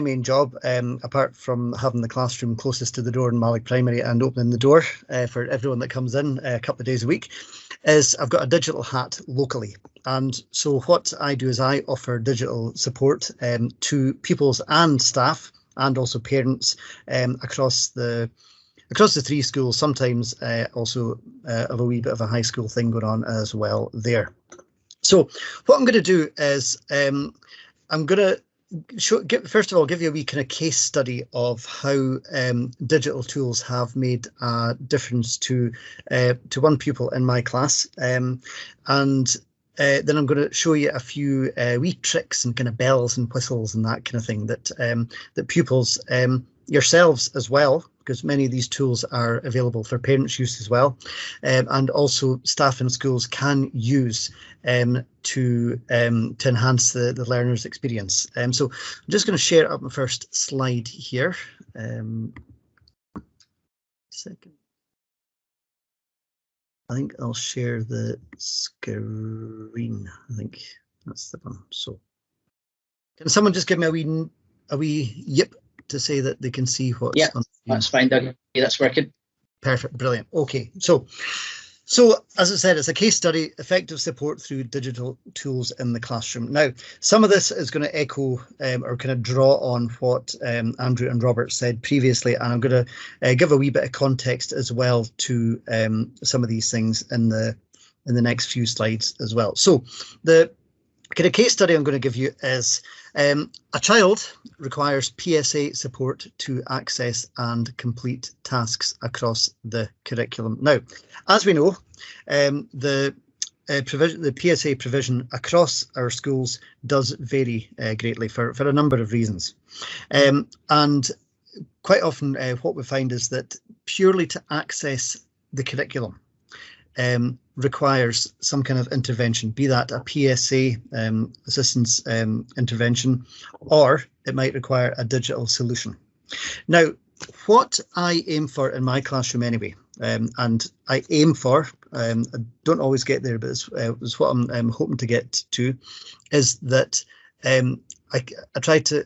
main job, apart from having the classroom closest to the door in Malloch Primary and opening the door for everyone that comes in a couple of days a week, is I've got a digital hat locally. And so what I do is I offer digital support to pupils and staff, and also parents across the 3 schools. Sometimes also have a wee bit of a high school thing going on as well there. So what I'm going to do is I'm going to first of all, give you a wee kind of case study of how digital tools have made a difference to one pupil in my class, and then I'm going to show you a few wee tricks and kind of bells and whistles and that kind of thing that that pupils, yourselves as well, because many of these tools are available for parents' use as well, and also staff in schools can use to enhance the learner's experience. So I'm just going to share up my first slide here. Second. I think I'll share the screen. I think that's the one. So can someone just give me a wee yip to say that they can see what's on? That's fine, Doug. Yeah, that's working. Perfect, brilliant. Okay, so as I said, it's a case study, effective support through digital tools in the classroom. Now, some of this is going to echo or kind of draw on what Andrew and Robert said previously, and I'm going to give a wee bit of context as well to some of these things in the next few slides as well. So the kind of case study I'm going to give you is a child requires PSA support to access and complete tasks across the curriculum. Now, as we know, the PSA provision across our schools does vary greatly for a number of reasons. And quite often what we find is that purely to access the curriculum requires some kind of intervention, be that a PSA assistance intervention, or it might require a digital solution. Now, what I aim for in my classroom anyway, and I aim for, I don't always get there, but it's what I'm hoping to get to, is that I try to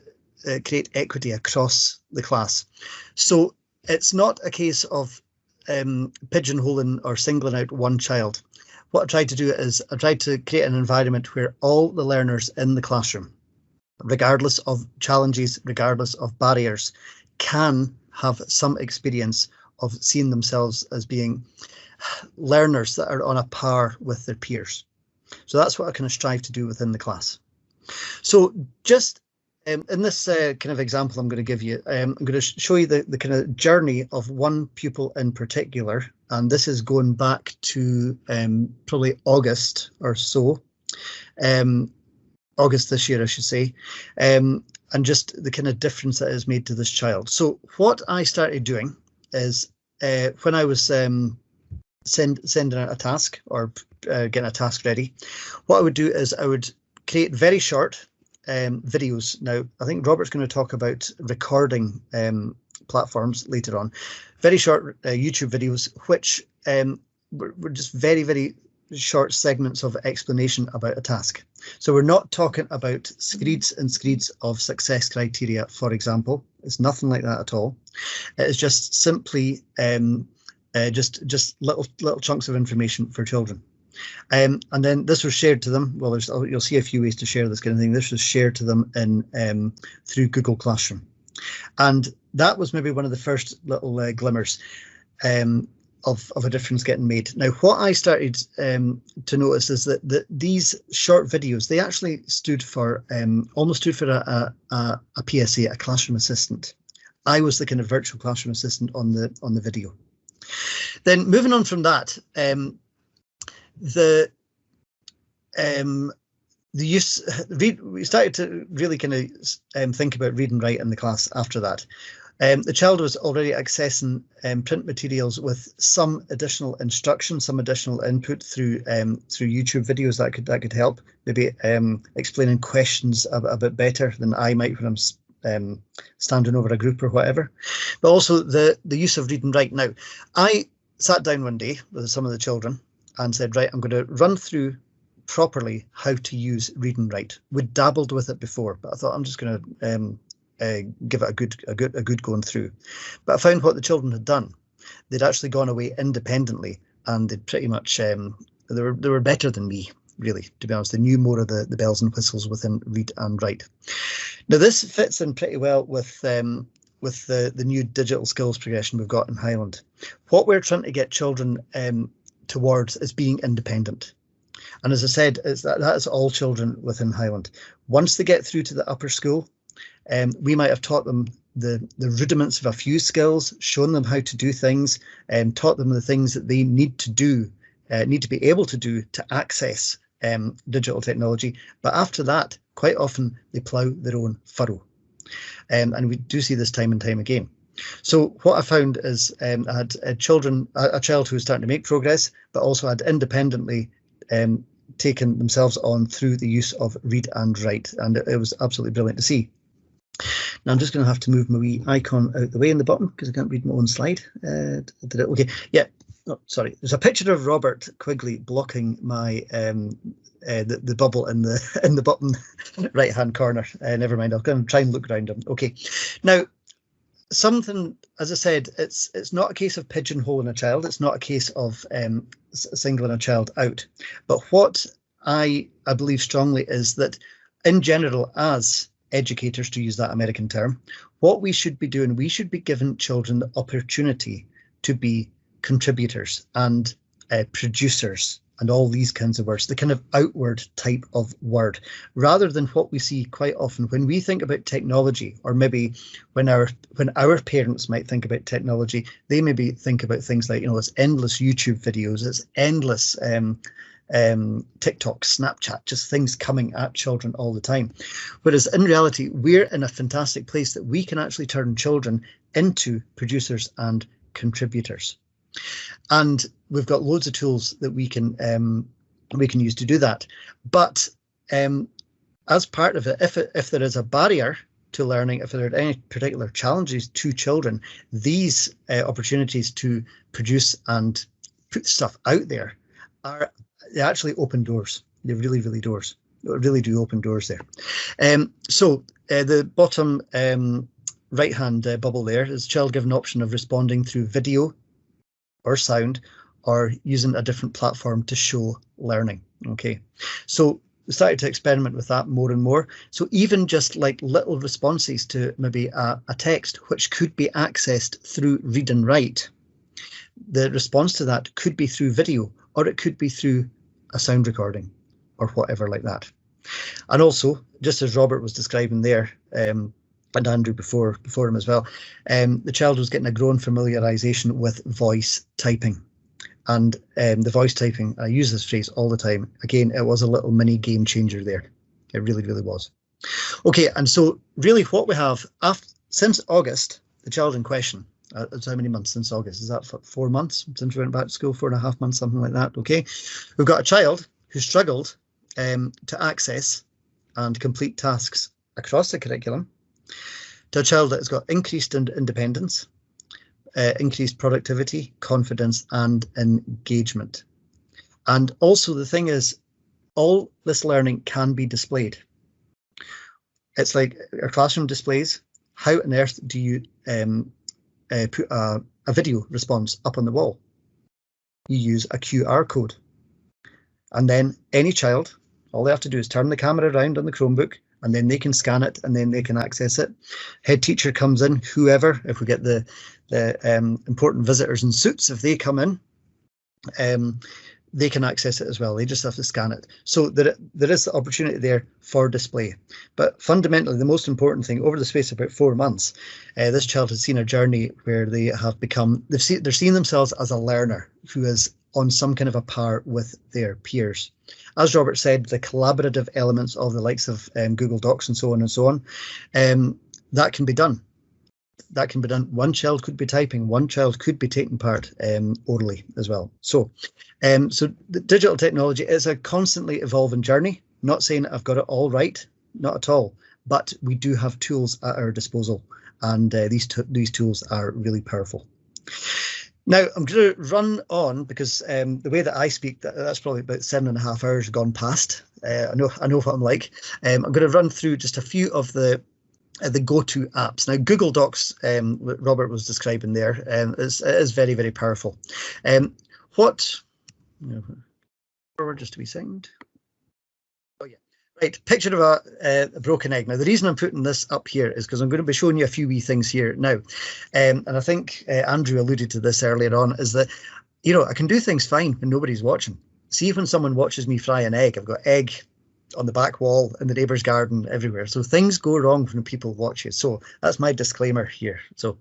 create equity across the class. So it's not a case of pigeonholing or singling out one child. What I tried to do is I tried to create an environment where all the learners in the classroom, regardless of challenges, regardless of barriers, can have some experience of seeing themselves as being learners that are on a par with their peers. So that's what I kind of strive to do within the class. So just in this kind of example I'm going to give you, I'm going to show you the kind of journey of one pupil in particular, and this is going back to probably August or so, August this year I should say, and just the kind of difference that has made to this child. So what I started doing is when I was sending out a task or getting a task ready, what I would do is I would create very short videos. Now, I think Robert's going to talk about recording platforms later on. Very short YouTube videos, which were just very, very short segments of explanation about a task. So we're not talking about screeds and screeds of success criteria, for example. It's nothing like that at all. It's just simply just little chunks of information for children. And then this was shared to them. Well, you'll see a few ways to share this kind of thing. This was shared to them in through Google Classroom, and that was maybe one of the first little glimmers of a difference getting made. Now, what I started to notice is that these short videos, they actually stood for almost stood for a PSA, a classroom assistant. I was the kind of virtual classroom assistant on the video. Then moving on from that. The we started to really kind of think about read and write in the class after that. The child was already accessing print materials with some additional instruction, some additional input through YouTube videos that could help, maybe explaining questions a bit better than I might when I'm standing over a group or whatever. But also the use of read and write. Now, I sat down one day with some of the children and said, right, I'm going to run through properly how to use read and write. We'd dabbled with it before, but I thought I'm just going to give it a good going through. But I found what the children had done. They'd actually gone away independently, and they'd pretty much they were better than me, really, to be honest. They knew more of the bells and whistles within read and write. Now this fits in pretty well with the new digital skills progression we've got in Highland. What we're trying to get children towards is being independent. And as I said, that is all children within Highland. Once they get through to the upper school, we might have taught them the rudiments of a few skills, shown them how to do things, and taught them the things that they need to be able to do to access digital technology. But after that, quite often they plough their own furrow. And we do see this time and time again. So what I found is I had a child who was starting to make progress, but also had independently taken themselves on through the use of read and write, and it was absolutely brilliant to see. Now I'm just going to have to move my wee icon out the way in the bottom because I can't read my own slide. Did it? Okay, yeah. Oh, sorry. There's a picture of Robert Quigley blocking my the bubble in the bottom right hand corner. Never mind. I'll go and try and look around him. Okay. Now, something, as I said, it's not a case of pigeonholing a child. It's not a case of singling a child out. But what I believe strongly is that, in general, as educators, to use that American term, what we should be doing, we should be giving children the opportunity to be contributors and producers and all these kinds of words, the kind of outward type of word, rather than what we see quite often when we think about technology, or maybe when our parents might think about technology, they maybe think about things like, it's endless YouTube videos, it's endless TikTok, Snapchat, just things coming at children all the time. Whereas in reality, we're in a fantastic place that we can actually turn children into producers and contributors. And we've got loads of tools that we can use to do that. But as part of it, if there is a barrier to learning, if there are any particular challenges to children, these opportunities to produce and put stuff out there they actually open doors. They really do open doors there. So the bottom right hand bubble there is child given option of responding through video or sound, or using a different platform to show learning. Okay, so we started to experiment with that more and more. So even just like little responses to maybe a text which could be accessed through read and write, the response to that could be through video, or it could be through a sound recording or whatever like that. And also, just as Robert was describing there, and Andrew before him as well, the child was getting a growing familiarisation with voice typing. And the voice typing, I use this phrase all the time. Again, it was a little mini game changer there. It really was. Okay, and so really what we have, since August, the child in question, it's how many months since August? Is that 4 months since we went back to school? 4.5 months, something like that. Okay, we've got a child who struggled to access and complete tasks across the curriculum, to a child that has got increased independence, increased productivity, confidence, and engagement. And also the thing is, all this learning can be displayed. It's like our classroom displays. How on earth do you put a video response up on the wall? You use a QR code. And then any child, all they have to do is turn the camera around on the Chromebook, and then they can scan it, and then they can access it. Head teacher comes in, whoever, if we get the important visitors in suits, if they come in, they can access it as well. They just have to scan it. So there is the opportunity there for display. But fundamentally, the most important thing, over the space of about 4 months, this child has seen a journey where they have become, they're seeing themselves as a learner who is on some kind of a par with their peers. As Robert said, the collaborative elements of the likes of Google Docs and so on, that can be done. That can be done. One child could be typing, one child could be taking part orally as well. So the digital technology is a constantly evolving journey. Not saying I've got it all right, not at all, but we do have tools at our disposal, and these tools are really powerful. Now, I'm going to run on because the way that I speak, that's probably about 7.5 hours gone past. I know what I'm like. I'm going to run through just a few of the go-to apps. Now, Google Docs, what Robert was describing there, is very, very powerful. Forward just a wee second. Oh yeah, right. Picture of a broken egg. Now, the reason I'm putting this up here is because I'm going to be showing you a few wee things here now, and I think Andrew alluded to this earlier on. Is that I can do things fine when nobody's watching. See, when someone watches me fry an egg, I've got egg on the back wall, in the neighbour's garden, everywhere. So things go wrong when people watch you. So that's my disclaimer here. So,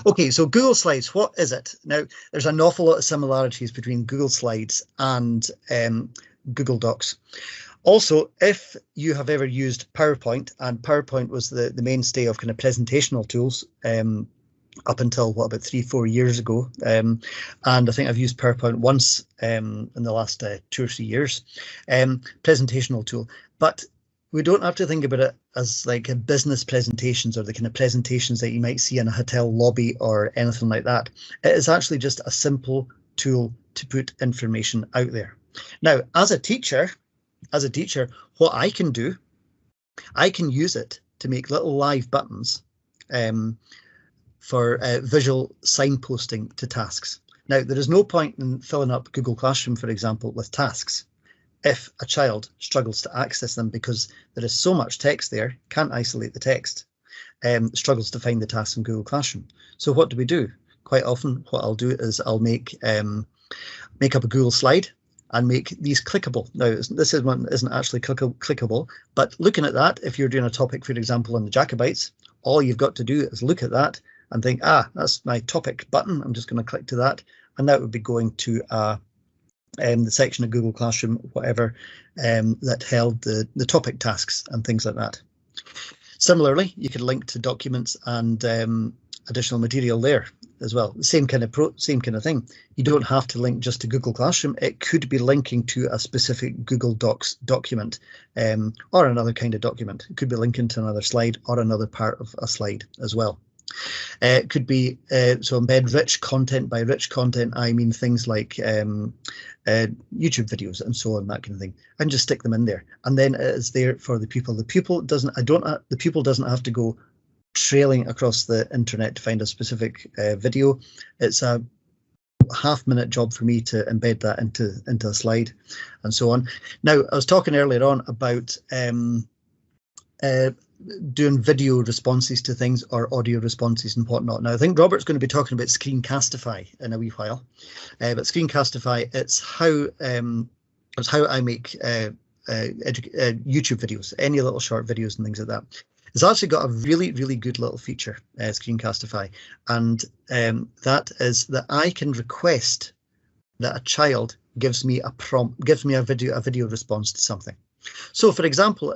okay, so Google Slides, what is it? Now, there's an awful lot of similarities between Google Slides and Google Docs. Also, if you have ever used PowerPoint, and PowerPoint was the mainstay of kind of presentational tools up until about 3-4 years ago, and I think I've used PowerPoint once in the last 2 or 3 years, presentational tool. But we don't have to think about it as like a business presentations or the kind of presentations that you might see in a hotel lobby or anything like that. It is actually just a simple tool to put information out there. Now, as a teacher, what I can do, I can use it to make little live buttons for visual signposting to tasks. Now, there is no point in filling up Google Classroom, for example, with tasks if a child struggles to access them because there is so much text there, can't isolate the text, struggles to find the tasks in Google Classroom. So what do? Quite often what I'll do is I'll make up a Google slide and make these clickable. Now, this one isn't actually clickable, but looking at that, if you're doing a topic, for example, on the Jacobites, all you've got to do is look at that and think, that's my topic button. I'm just going to click to that. And that would be going to the section of Google Classroom, whatever, that held the topic tasks and things like that. Similarly, you could link to documents and additional material there as well. The same kind of thing. You don't have to link just to Google Classroom. It could be linking to a specific Google Docs document or another kind of document. It could be linking to another slide or another part of a slide as well. It could be, so embed rich content. By rich content, I mean things like YouTube videos and so on, that kind of thing, and just stick them in there. And then it is there for the pupil. The pupil doesn't have to go trailing across the internet to find a specific video. It's a half-minute job for me to embed that into a slide and so on. Now, I was talking earlier on about doing video responses to things or audio responses and whatnot. Now, I think Robert's going to be talking about Screencastify in a wee while, but Screencastify, it's how I make YouTube videos, any little short videos and things like that. It's actually got a really, really good little feature, Screencastify, and that is that I can request that a child gives me a prompt, gives me a video response to something. So, for example,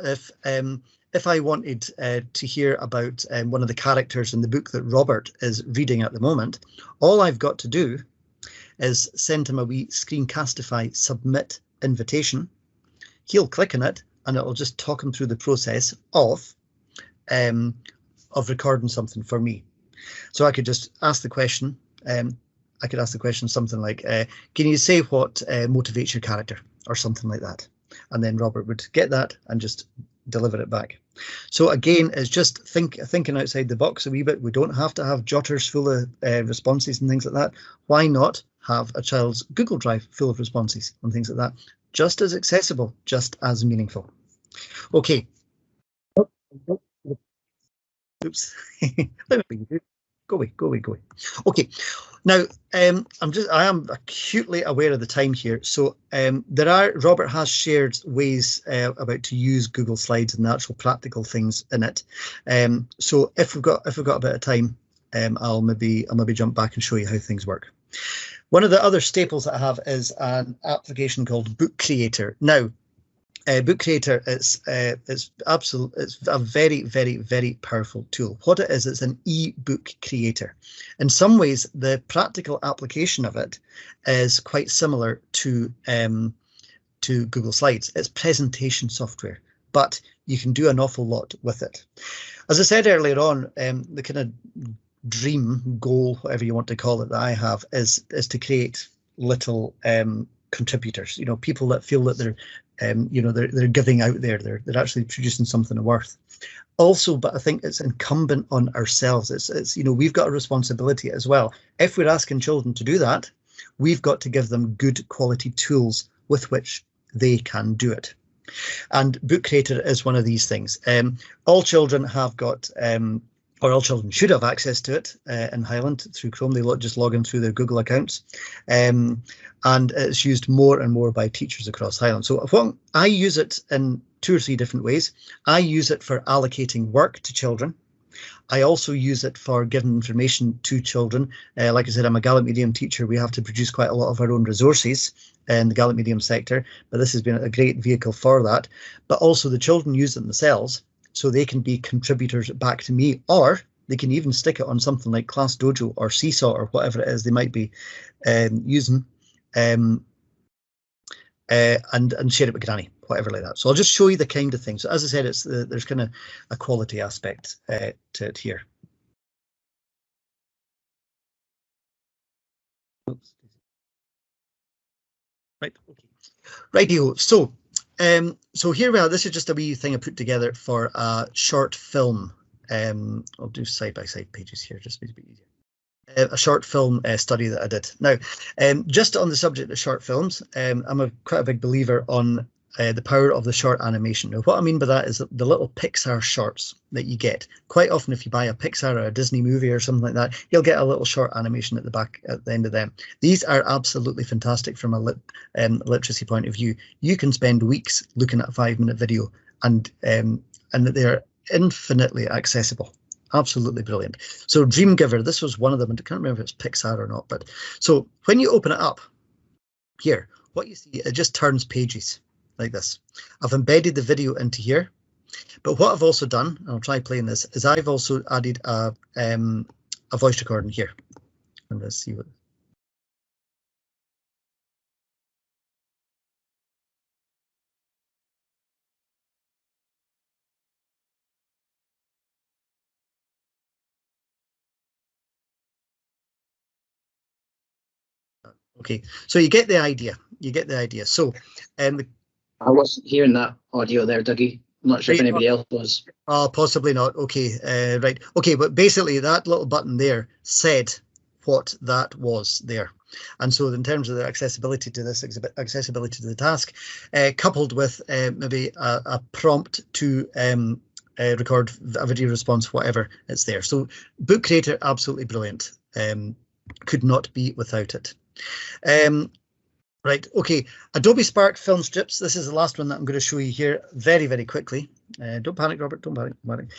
if I wanted to hear about one of the characters in the book that Robert is reading at the moment, all I've got to do is send him a wee Screencastify submit invitation. He'll click on it and it'll just talk him through the process of recording something for me. So I could just ask the question. I could ask the question something like, can you say what motivates your character, or something like that? And then Robert would get that and just deliver it back. So again, it's just thinking outside the box a wee bit. We don't have to have jotters full of responses and things like that. Why not have a child's Google Drive full of responses and things like that? Just as accessible, just as meaningful. Okay. Oops. Go away. Okay. Now, I am acutely aware of the time here. So Robert has shared ways about to use Google Slides and the actual practical things in it. So if we've got a bit of time, I'll maybe jump back and show you how things work. One of the other staples that I have is an application called Book Creator. Now, Book Creator is it's a very, very, very powerful tool. What it is, it's an e-book creator. In some ways, the practical application of it is quite similar to Google Slides. It's presentation software, but you can do an awful lot with it. As I said earlier on, the kind of dream, goal, whatever you want to call it, that I have is to create little contributors. You know, people that feel that they're they're giving out there. They're actually producing something of worth. Also, but I think it's incumbent on ourselves. It's we've got a responsibility as well. If we're asking children to do that, we've got to give them good quality tools with which they can do it. And Book Creator is one of these things. All children have got, or all children should have access to it in Highland through Chrome. They just log in through their Google accounts. And it's used more and more by teachers across Highland. So I use it in 2 or 3 different ways. I use it for allocating work to children. I also use it for giving information to children. Like I said, I'm a Gaelic medium teacher. We have to produce quite a lot of our own resources in the Gaelic medium sector, but this has been a great vehicle for that. But also the children use it themselves, so they can be contributors back to me, or they can even stick it on something like Class Dojo or Seesaw or whatever it is they might be using, and share it with Granny, whatever like that. So I'll just show you the kind of thing. So as I said, there's kind of a quality aspect to it here. Oops. Right. Okay. Rightio. So here we are. This is just a wee thing I put together for a short film. I'll do side by side pages here, just to be easier. A short film study that I did. Now, just on the subject of short films, I'm quite a big believer on the power of the short animation. Now, what I mean by that is the little Pixar shorts that you get. Quite often, if you buy a Pixar or a Disney movie or something like that, you'll get a little short animation at the end of them. These are absolutely fantastic from a literacy point of view. You can spend weeks looking at a 5-minute video, and they're infinitely accessible. Absolutely brilliant. So Dreamgiver, this was one of them. I can't remember if it's Pixar or not, but so when you open it up here, what you see, it just turns pages like this. I've embedded the video into here, but what I've also done, and I'll try playing this, is I've also added a voice recording here. And let's see what. Okay, so you get the idea. You get the idea. So, I wasn't hearing that audio there, Dougie. I'm not sure if anybody else was. Possibly not. Okay, right. Okay, but basically that little button there said what that was there. And so in terms of the accessibility to this, accessibility to the task, coupled with maybe a prompt to record a video response, whatever, it's there. So Book Creator, absolutely brilliant. Could not be without it. Right, okay, Adobe Spark film strips. This is the last one that I'm going to show you here very, very quickly. Don't panic, Robert, don't panic.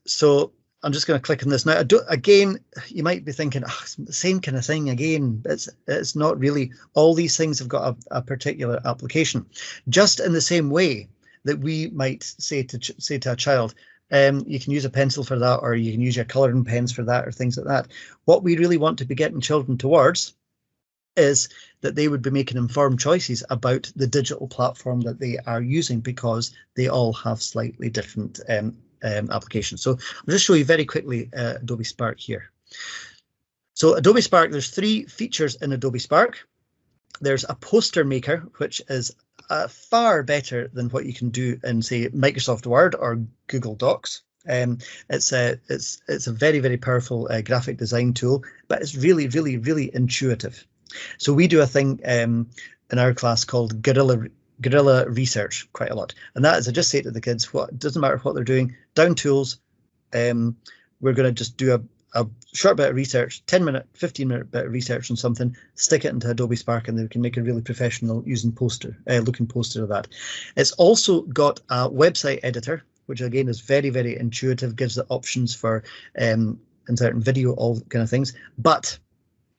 So I'm just going to click on this now. Again, you might be thinking, oh, it's the same kind of thing again. It's not really. All these things have got a particular application. Just in the same way that we might say to a child, you can use a pencil for that, or you can use your colouring pens for that, or things like that. What we really want to be getting children towards is that they would be making informed choices about the digital platform that they are using, because they all have slightly different applications. So I'll just show you very quickly Adobe Spark here. So Adobe Spark, there's 3 features in Adobe Spark. There's a poster maker, which is far better than what you can do in, say, Microsoft Word or Google Docs. It's a very, very powerful graphic design tool, but it's really, really, really intuitive. So we do a thing in our class called guerrilla research quite a lot, and that is, I just say to the kids, it doesn't matter what they're doing, down tools, we're going to just do a short bit of research, 10-minute, 15-minute bit of research on something, stick it into Adobe Spark, and they can make a really professional looking poster of that. It's also got a website editor, which again is very, very intuitive, gives the options for inserting video, all kind of things. But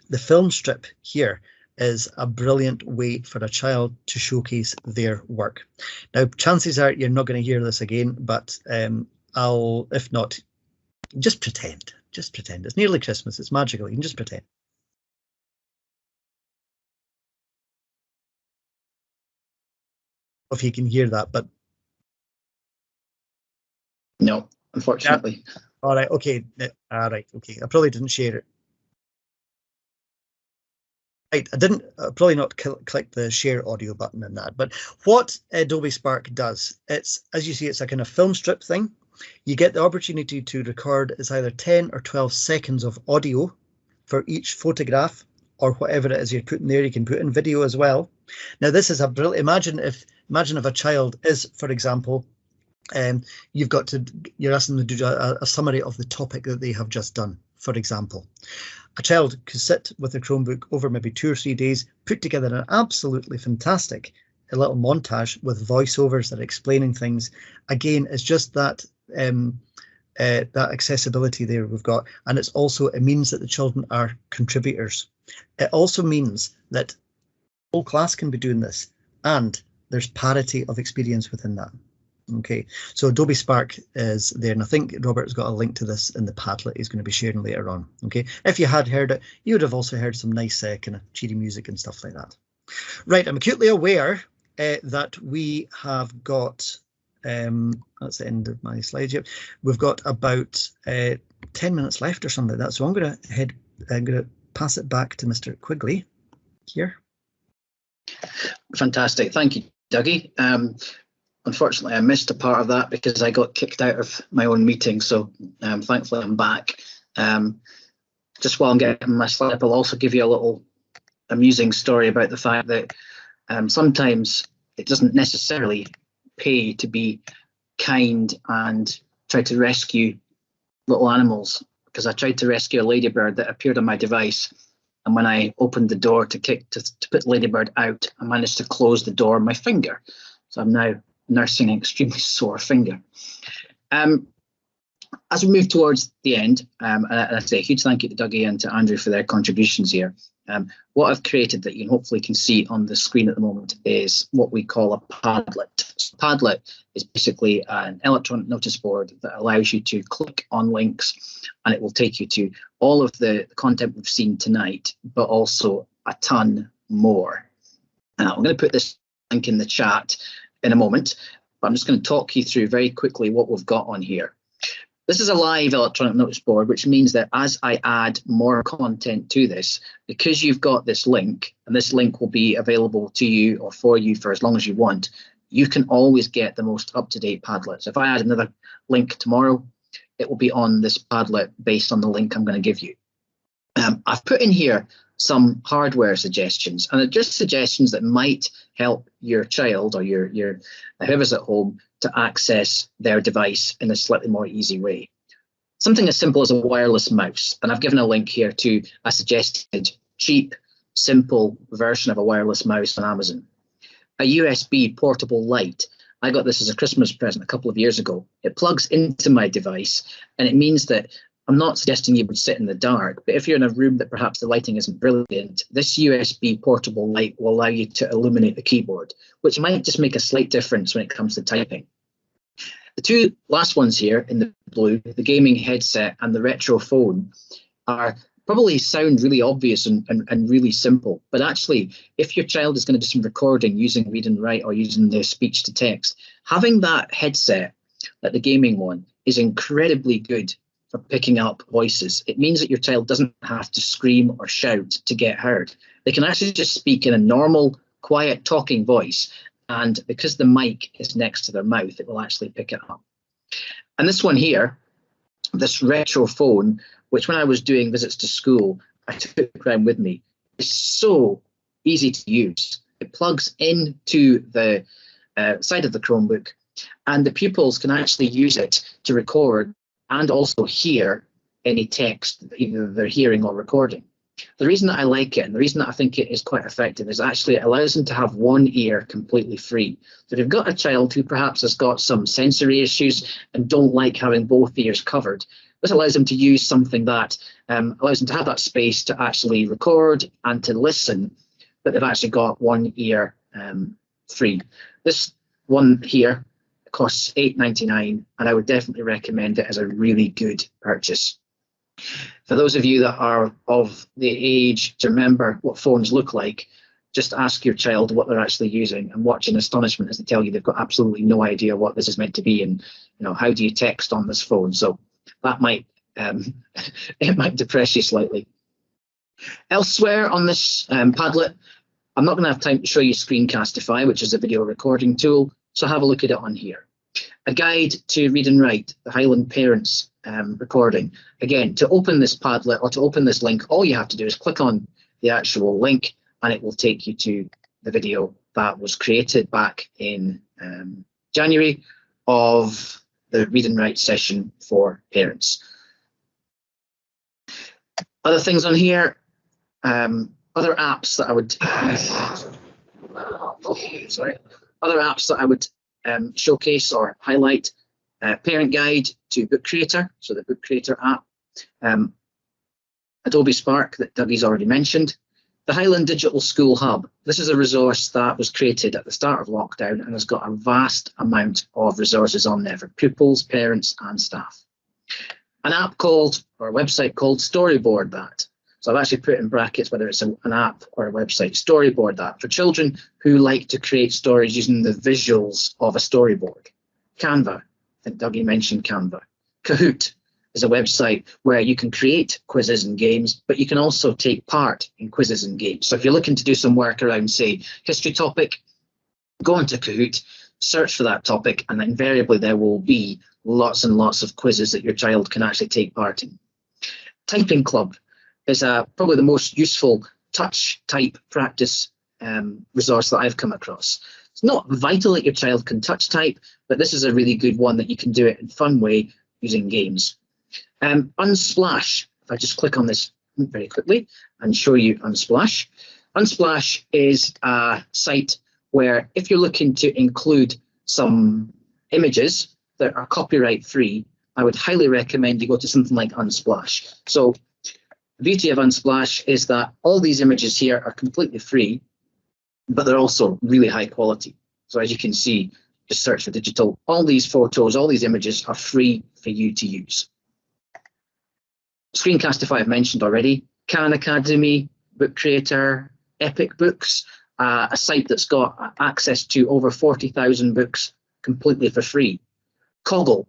the film strip here is a brilliant way for a child to showcase their work. Now, chances are you're not going to hear this again, but if not, just pretend. Just pretend. It's nearly Christmas. It's magical. You can just pretend. If you can hear that, but no, unfortunately. Yeah. All right. Okay. All right. Okay. I probably didn't share it. Right, I didn't probably not click the share audio button in that, but what Adobe Spark does, it's, as you see, it's a kind of film strip thing. You get the opportunity to record it's either 10 or 12 seconds of audio for each photograph or whatever it is you're putting there. You can put in video as well. Now, this is a brilliant, imagine if a child is, for example, you're asking them to do a summary of the topic that they have just done, for example. A child could sit with a Chromebook over maybe 2 or 3 days, put together an absolutely fantastic little montage with voiceovers that are explaining things. Again, it's just that that accessibility there we've got, and it means that the children are contributors. It also means that the whole class can be doing this, and there's parity of experience within that. Okay, so Adobe Spark is there, and I think Robert's got a link to this in the Padlet he's going to be sharing later on. Okay, if you had heard it, you would have also heard some nice kind of cheery music and stuff like that. Right, I'm acutely aware that we have got, that's the end of my slides. Yep, we've got about 10 minutes left or something like that. So I'm going to pass it back to Mr. Quigley here. Fantastic, thank you, Dougie. Unfortunately, I missed a part of that because I got kicked out of my own meeting. So thankfully, I'm back. Just while I'm getting my slide up, I'll also give you a little amusing story about the fact that sometimes it doesn't necessarily pay to be kind and try to rescue little animals, because I tried to rescue a ladybird that appeared on my device. And when I opened the door to put Ladybird out, I managed to close the door on my finger. So I'm now nursing an extremely sore finger. As we move towards the end, and I say a huge thank you to Dougie and to Andrew for their contributions here. What I've created that you hopefully can see on the screen at the moment is what we call a Padlet. So Padlet is basically an electronic notice board that allows you to click on links, and it will take you to all of the content we've seen tonight, but also a ton more. Now, I'm going to put this link in the chat in a moment, but I'm just going to talk you through very quickly what we've got on here. This is a live electronic notice board, which means that as I add more content to this, because you've got this link, and this link will be available to you or for you for as long as you want, you can always get the most up-to-date Padlet. So if I add another link tomorrow, it will be on this Padlet based on the link I'm going to give you. I've put in here some hardware suggestions, and they're just suggestions that might help your child or your whoever's at home to access their device in a slightly more easy way. Something as simple as a wireless mouse, and I've given a link here to a suggested cheap, simple version of a wireless mouse on Amazon. A USB portable light. I got this as a Christmas present a couple of years ago. It plugs into my device, and it means that I'm not suggesting you would sit in the dark, but if you're in a room that perhaps the lighting isn't brilliant, this USB portable light will allow you to illuminate the keyboard, which might just make a slight difference when it comes to typing. The two last ones here in the blue, the gaming headset and the retro phone, probably sound really obvious and really simple. But actually, if your child is going to do some recording using read and write or using the speech to text, having that headset, like the gaming one, is incredibly good for picking up voices. It means that your child doesn't have to scream or shout to get heard. They can actually just speak in a normal, quiet talking voice. And because the mic is next to their mouth, it will actually pick it up. And this one here, this retro phone, which when I was doing visits to school, I took around with me, is so easy to use. It plugs into the side of the Chromebook, and the pupils can actually use it to record and also hear any text that either they're hearing or recording. The reason that I like it and the reason that I think it is quite effective is actually it allows them to have one ear completely free. So if you've got a child who perhaps has got some sensory issues and don't like having both ears covered, This allows them to use something that allows them to have that space to actually record and to listen, but they've actually got one ear free. This one here costs $8.99, and I would definitely recommend it as a really good purchase. For those of you that are of the age to remember what phones look like, just ask your child what they're actually using and watch in astonishment as they tell you they've got absolutely no idea what this is meant to be, and how do you text on this phone. So that might it might depress you slightly. Elsewhere on this Padlet, I'm not going to have time to show you Screencastify, which is a video recording tool, so have a look at it on here. A guide to read and write, the Highland Parents recording. Again, to open this Padlet or to open this link, all you have to do is click on the actual link and it will take you to the video that was created back in January of the read and write session for parents. Other things on here, other apps that I would showcase or highlight. Parent Guide to Book Creator, so the Book Creator app. Adobe Spark that Dougie's already mentioned. The Highland Digital School Hub. This is a resource that was created at the start of lockdown and has got a vast amount of resources on there for pupils, parents and staff. An app called, or a website called Storyboard That. So I've actually put in brackets whether it's an app or a website, Storyboard That, for children who like to create stories using the visuals of a storyboard. Canva, I think Dougie mentioned Canva. Kahoot is a website where you can create quizzes and games, but you can also take part in quizzes and games. So if you're looking to do some work around, say, history topic, go onto Kahoot, search for that topic, and invariably there will be lots and lots of quizzes that your child can actually take part in. Typing Club is probably the most useful touch type practice resource that I've come across. It's not vital that your child can touch type, but this is a really good one that you can do it in a fun way using games. Unsplash, if I just click on this very quickly and show you Unsplash. Unsplash is a site where if you're looking to include some images that are copyright free, I would highly recommend you go to something like Unsplash. So the beauty of Unsplash is that all these images here are completely free, but they're also really high quality. So as you can see, just search for digital. All these photos, all these images are free for you to use. Screencastify I've mentioned already. Khan Academy, Book Creator, Epic Books, a site that's got access to over 40,000 books completely for free. Coggle,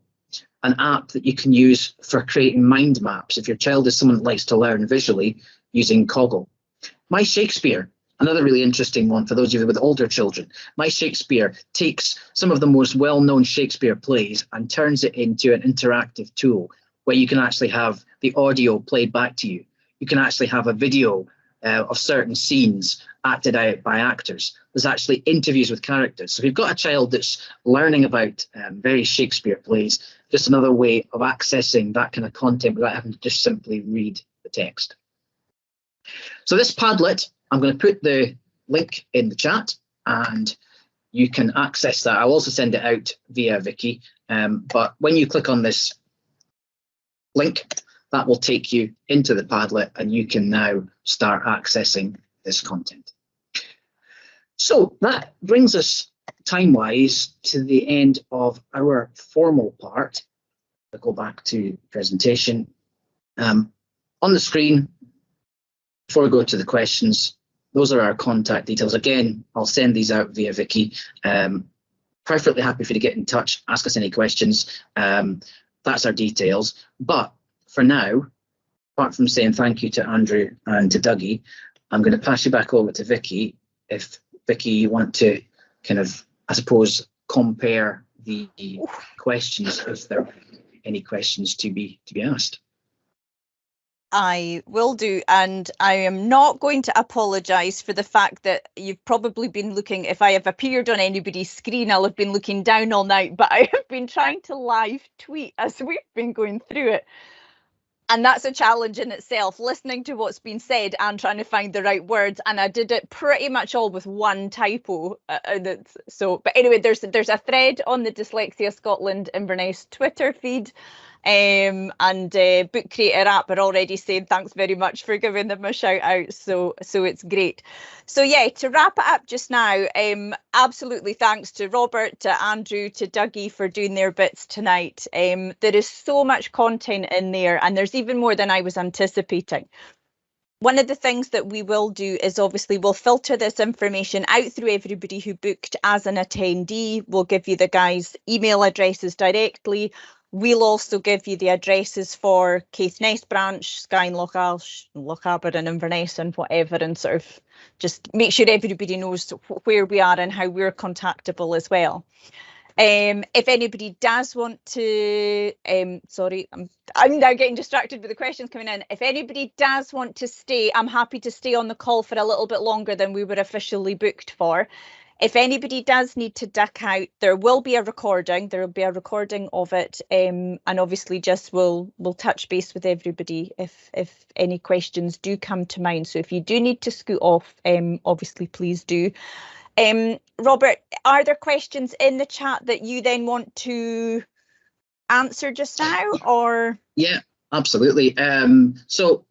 an app that you can use for creating mind maps if your child is someone that likes to learn visually using Coggle. My Shakespeare, another really interesting one for those of you with older children. My Shakespeare takes some of the most well-known Shakespeare plays and turns it into an interactive tool where you can actually have the audio played back to you. You can actually have a video of certain scenes acted out by actors. There's actually interviews with characters. So if you've got a child that's learning about various Shakespeare plays, just another way of accessing that kind of content without having to just simply read the text. So this Padlet, I'm going to put the link in the chat and you can access that. I'll also send it out via Vicky, but when you click on this link, that will take you into the Padlet and you can now start accessing this content. So that brings us time-wise to the end of our formal part. I'll go back to presentation. On the screen, before we go to the questions, those are our contact details. Again, I'll send these out via Vicky. Perfectly happy for you to get in touch, ask us any questions. That's our details. But for now, apart from saying thank you to Andrew and to Dougie, I'm going to pass you back over to Vicky. If Vicky, you want to kind of, I suppose, compare the questions, if there are any questions to be asked. I will do, and I am not going to apologise for the fact that you've probably been looking, if I have appeared on anybody's screen, I'll have been looking down all night, but I have been trying to live tweet as we've been going through it. And that's a challenge in itself, listening to what's been said and trying to find the right words. And I did it pretty much all with one typo. But anyway, there's a thread on the Dyslexia Scotland Inverness Twitter feed. and Book Creator app are already saying thanks very much for giving them a shout out. So it's great. So yeah, to wrap it up just now, absolutely thanks to Robert, to Andrew, to Dougie for doing their bits tonight. There is so much content in there, and there's even more than I was anticipating. One of the things that we will do is obviously we'll filter this information out through everybody who booked as an attendee. We'll give you the guys' email addresses directly. We'll also give you the addresses for Caithness branch, Skye, Lochaber and Inverness and whatever, and sort of just make sure everybody knows where we are and how we're contactable as well. If anybody does want to, sorry, I'm now getting distracted with the questions coming in. If anybody does want to stay, I'm happy to stay on the call for a little bit longer than we were officially booked for. If anybody does need to duck out, there will be a recording. There will be a recording of it, and obviously just we'll touch base with everybody if any questions do come to mind. So if you do need to scoot off, obviously please do. Robert, are there questions in the chat that you then want to answer just now, or? Yeah, absolutely. So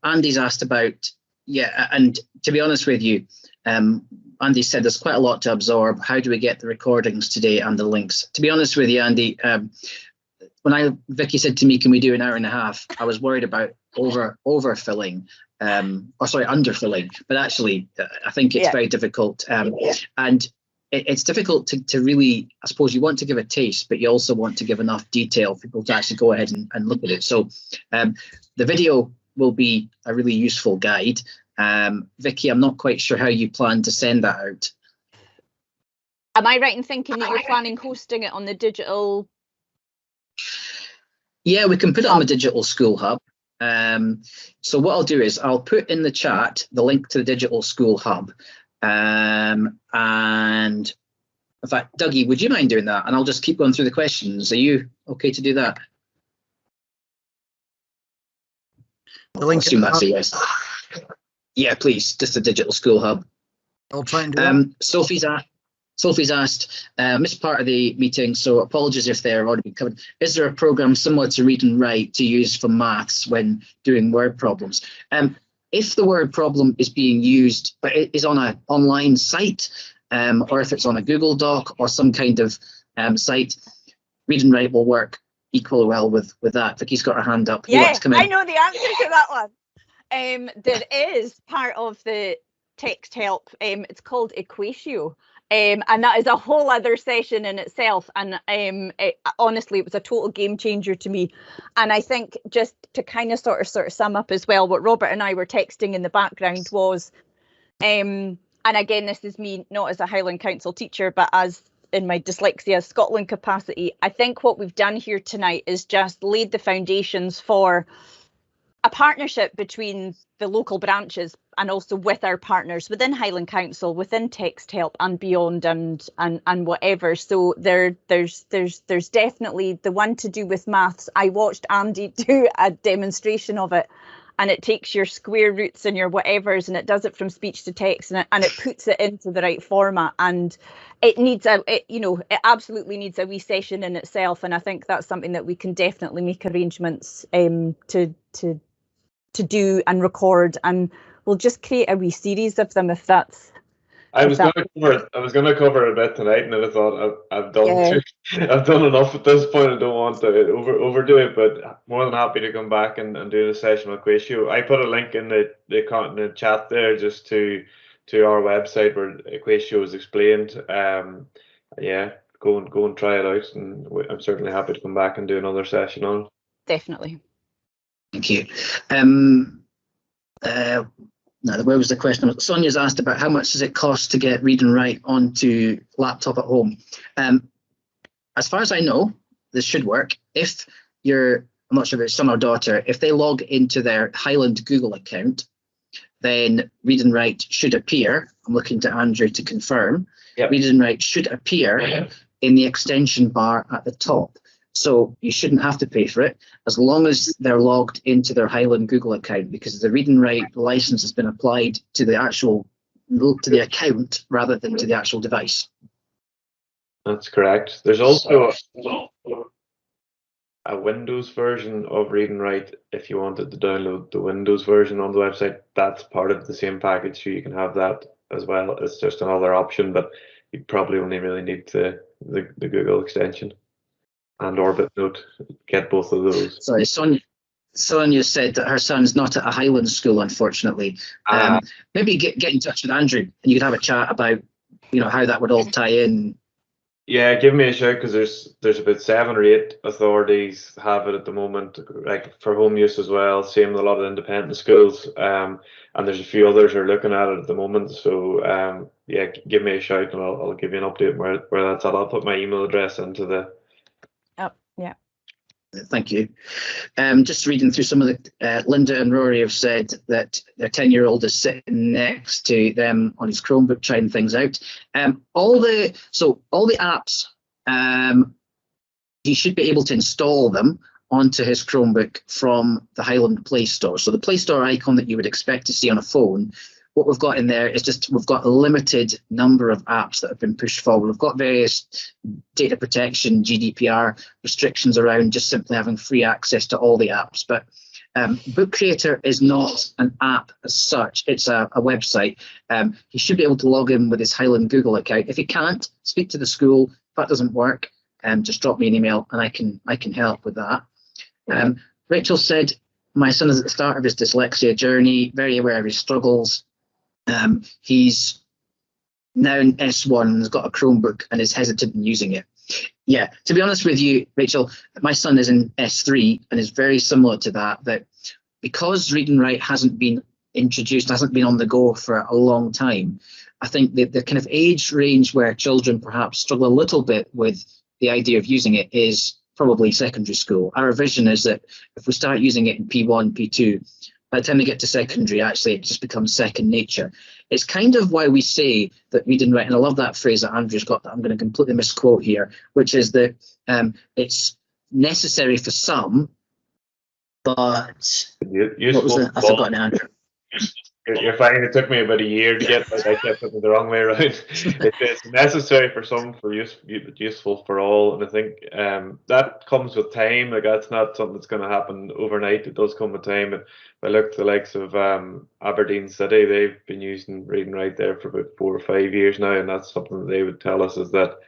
Andy's asked about, and to be honest with you, Andy said there's quite a lot to absorb. How do we get the recordings today and the links? To be honest with you, Andy, when Vicky said to me, can we do an hour and a half? I was worried about overfilling. Underfilling, but actually I think it's very difficult, and it's difficult to really, I suppose you want to give a taste, but you also want to give enough detail for people to actually go ahead and look at it. So the video will be a really useful guide. Vicky, I'm not quite sure how you plan to send that out. Am I right in thinking that you're planning hosting it on the digital? Yeah, we can put it on the digital school hub. So what I'll do is I'll put in the chat the link to the digital school hub, and in fact, Dougie, would you mind doing that? And I'll just keep going through the questions. Are you okay to do that? The link. I assume that's a yes. Yeah, please, just the digital school hub. I'll try and do that. Sophie's asked, missed part of the meeting, so apologies if they're already been covered. Is there a program similar to Read and Write to use for maths when doing word problems? If the word problem is being used, but it is on an online site, or if it's on a Google Doc or some kind of site, Read and Write will work equally well with that. Vicky's got her hand up. Yeah, I know the answer to that one. There is part of the text help. It's called Equatio. And that is a whole other session in itself. And honestly, it was a total game changer to me. And I think just to kind of sort of sum up as well, what Robert and I were texting in the background was, and again, this is me not as a Highland Council teacher, but as in my Dyslexia Scotland capacity, I think what we've done here tonight is just laid the foundations for a partnership between the local branches and also with our partners within Highland Council, within Text Help and beyond, and whatever. So there's definitely the one to do with maths. I watched Andy do a demonstration of it, and it takes your square roots and your whatevers, and it does it from speech to text, and it puts it into the right format. And it needs it absolutely needs a wee session in itself. And I think that's something that we can definitely make arrangements to do and record, and we'll just create a wee series of them if that's. I was going to cover a bit tonight, and I thought I've done enough at this point. I don't want to overdo it, but more than happy to come back and do the session with Equatio. I put a link in the chat there just to our website where Equatio is explained. Yeah, go and try it out, and I'm certainly happy to come back and do another session on it. Definitely. Thank you. Now, where was the question? Sonia's asked about how much does it cost to get Read and Write onto laptop at home. As far as I know, this should work. If I'm not sure if it's son or daughter, if they log into their Highland Google account, then Read and Write should appear. I'm looking to Andrew to confirm. Yep. Read and Write should appear in the extension bar at the top. So you shouldn't have to pay for it as long as they're logged into their Highland Google account, because the Read and Write license has been applied to the account rather than to the actual device. That's correct. There's also a Windows version of Read and Write. If you wanted to download the Windows version on the website, that's part of the same package, so you can have that as well. It's just another option, but you probably only really need the Google extension and Orbit Note. Get both of those. Sorry, Sonia said that her son's not at a Highland school, unfortunately. Maybe get in touch with Andrew and you could have a chat about, how that would all tie in. Yeah, give me a shout, because there's about 7 or 8 authorities have it at the moment, like for home use as well. Same with a lot of independent schools, and there's a few others who are looking at it at the moment. So yeah, give me a shout and I'll give you an update where that's at. I'll put my email address into the. Oh, yeah. Thank you. Just reading through some of the, Linda and Rory have said that their 10-year-old is sitting next to them on his Chromebook trying things out. All the apps, he should be able to install them onto his Chromebook from the Highland Play Store. So the Play Store icon that you would expect to see on a phone, what we've got in there is just, we've got a limited number of apps that have been pushed forward. We've got various data protection, GDPR restrictions around just simply having free access to all the apps. But Book Creator is not an app as such. It's a website. He should be able to log in with his Highland Google account. If he can't, speak to the school. If that doesn't work, just drop me an email and I can help with that. Rachel said, my son is at the start of his dyslexia journey, very aware of his struggles. He's now in S1 and has got a Chromebook and is hesitant in using it. Yeah, to be honest with you, Rachel, my son is in S3 and is very similar to that because Read and Write hasn't been introduced, hasn't been on the go for a long time. I think the kind of age range where children perhaps struggle a little bit with the idea of using it is probably secondary school. Our vision is that if we start using it in P1, P2, by the time they get to secondary, actually, it just becomes second nature. It's kind of why we say that Read and Write, and I love that phrase that Andrew's got that I'm going to completely misquote here, which is that it's necessary for some, but what was it? I've forgotten, Andrew. You're fine. It took me about a year to get, I kept it the wrong way around. It's necessary for some, for useful for all, and I think that comes with time. Like, that's not something that's going to happen overnight. It does come with time. If I look at the likes of Aberdeen City, they've been using Read and Write there for about 4 or 5 years now, and that's something that they would tell us is that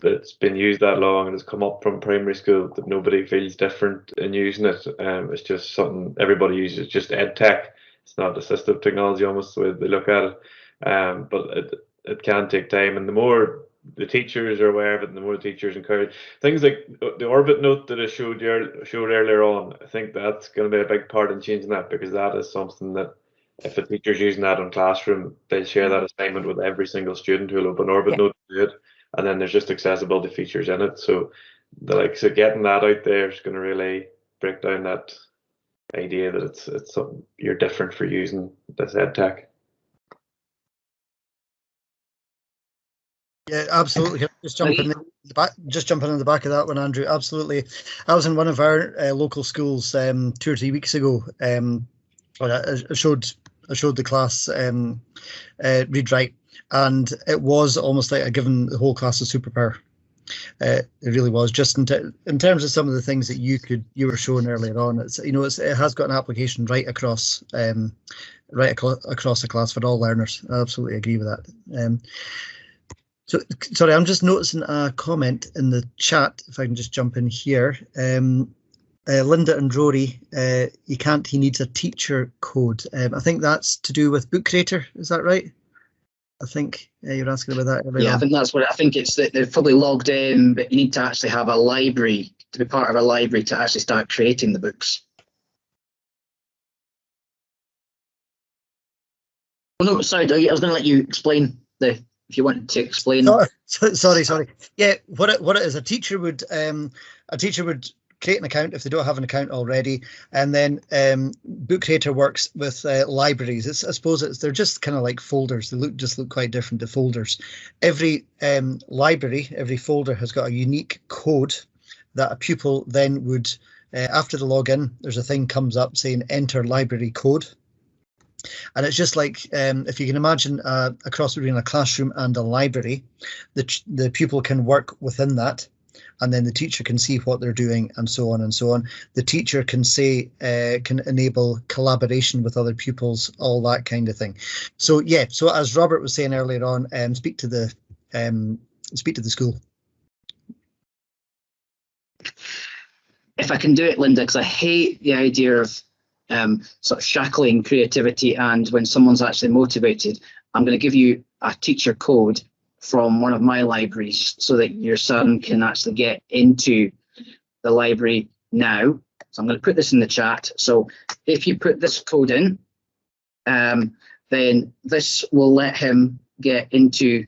it's been used that long and it's come up from primary school, that nobody feels different in using it. It's just something everybody uses, just ed tech. It's not assistive technology, almost the way they look at it, but it can take time, and the more the teachers are aware of it, and the more the teachers encourage things like the Orbit Note that I showed earlier on. I think that's going to be a big part in changing that, because that is something that if a teacher's using that in classroom, they'll share that assignment with every single student who'll open Orbit Note to do it, and then there's just accessibility features in it. So getting that out there is going to really break down that idea that it's something you're different for using this ed tech. Yeah, absolutely. Just jumping in the back of that one, Andrew. Absolutely. I was in one of our local schools 2 or 3 weeks ago. I showed the class Read Write, and it was almost like I'd given the whole class a superpower. It really was, just in terms of some of the things that you were showing earlier on. It has got an application right across the class for all learners. I absolutely agree with that. So sorry, I'm just noticing a comment in the chat. If I can just jump in here, Linda and Rory, he needs a teacher code. I think that's to do with Book Creator. Is that right? I think you're asking about that earlier. Yeah, I think that's what I think. It's that they're probably logged in, but you need to actually have a library, to be part of a library, to actually start creating the books. Oh no, sorry, Doug, I was going to let you explain if you wanted to explain. Oh, sorry. Yeah, what it is, a teacher would create an account if they don't have an account already, and then Book Creator works with libraries. I suppose they're just kind of like folders. They look quite different to folders. Every library, every folder has got a unique code that a pupil then would, after the login, there's a thing comes up saying enter library code. And it's just like, if you can imagine a cross between a classroom and a library, the pupil can work within that. and then the teacher can see what they're doing, and so on and so on. The teacher can can enable collaboration with other pupils, all that kind of thing. So yeah, so as Robert was saying earlier on, speak to the school. If I can do it, Linda, because I hate the idea of sort of shackling creativity, and when someone's actually motivated, I'm going to give you a teacher code from one of my libraries so that your son can actually get into the library now. So I'm going to put this in the chat. So if you put this code in, then this will let him get into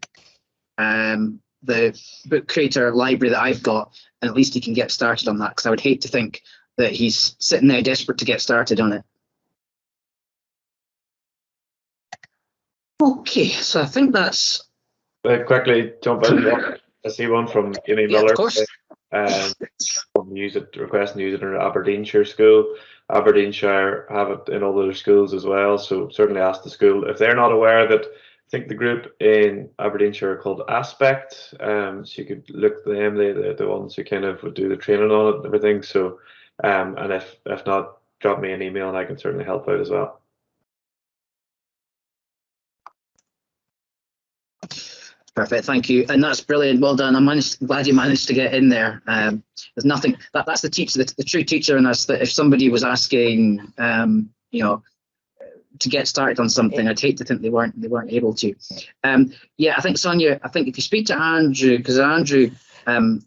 the book creator library that I've got, and at least he can get started on that, because I would hate to think that he's sitting there desperate to get started on it. Okay, so I think that's... Quickly jump in. I see one from Amy Miller. Yeah, of course. Requesting use it in an Aberdeenshire school. Aberdeenshire have it in all their schools as well, so certainly ask the school. If they're not aware that, I think the group in Aberdeenshire are called Aspect, so you could look at them, they're the ones who kind of would do the training on it and everything. So, and if not, drop me an email and I can certainly help out as well. Perfect, thank you, and that's brilliant. Well done. Glad you managed to get in there. There's nothing. That's the teacher, the true teacher in us. That if somebody was asking, you know, to get started on something, I'd hate to think they weren't able to. Yeah, I think Sonia. I think if you speak to Andrew, because Andrew, you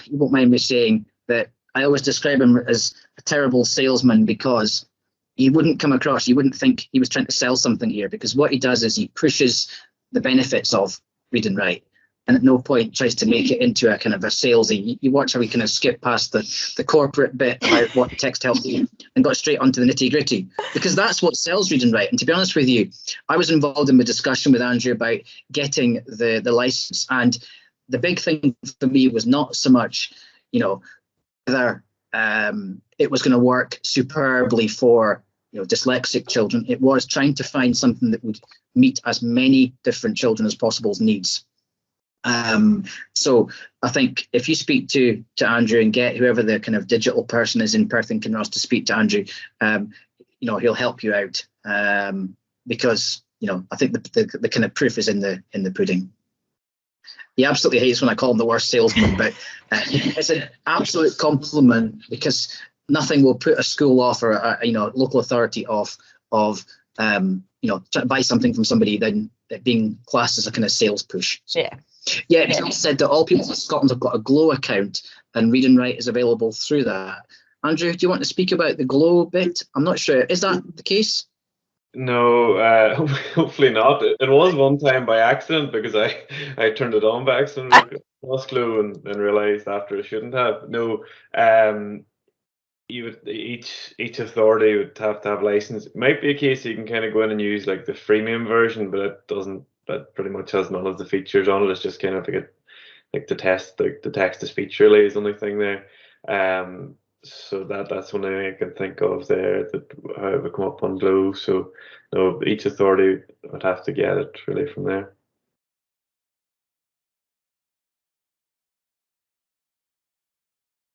won't mind me saying that I always describe him as a terrible salesman, because he wouldn't come across. You wouldn't think he was trying to sell something here, because what he does is he pushes the benefits of read and write, and at no point tries to make it into a kind of a salesy. You watch how we kind of skip past the corporate bit about what text helps you and got straight onto the nitty gritty, because that's what sells read and write. And to be honest with you, I was involved in the discussion with Andrew about getting the license, and the big thing for me was not so much, you know, whether it was going to work superbly for, you know, dyslexic children. It was trying to find something that would meet as many different children as possible's needs. So I think if you speak to Andrew and get whoever the kind of digital person is in Perth and Kinross to speak to Andrew, you know, he'll help you out, because, you know, I think the kind of proof is in the pudding. He absolutely hates when I call him the worst salesman, but it's an absolute compliment, because nothing will put a school off, or a you know, local authority off of you know, trying to buy something from somebody than it being classed as a kind of sales push. Yeah. Yeah, it's also said that all people in Scotland have got a Glow account, and read and write is available through that. Andrew, do you want to speak about the Glow bit? I'm not sure. Is that the case? No, hopefully not. It was one time by accident, because I turned it on by accident, lost Glow, and realised after I shouldn't have. No, each authority would have to have license. It might be a case you can kind of go in and use like the freemium version, but it doesn't. That pretty much has none of the features on it. It's just kind of like the text to speech really is the only thing there. So that's one thing I can think of there, that how it would come up on Glow. So no, each authority would have to get it really from there.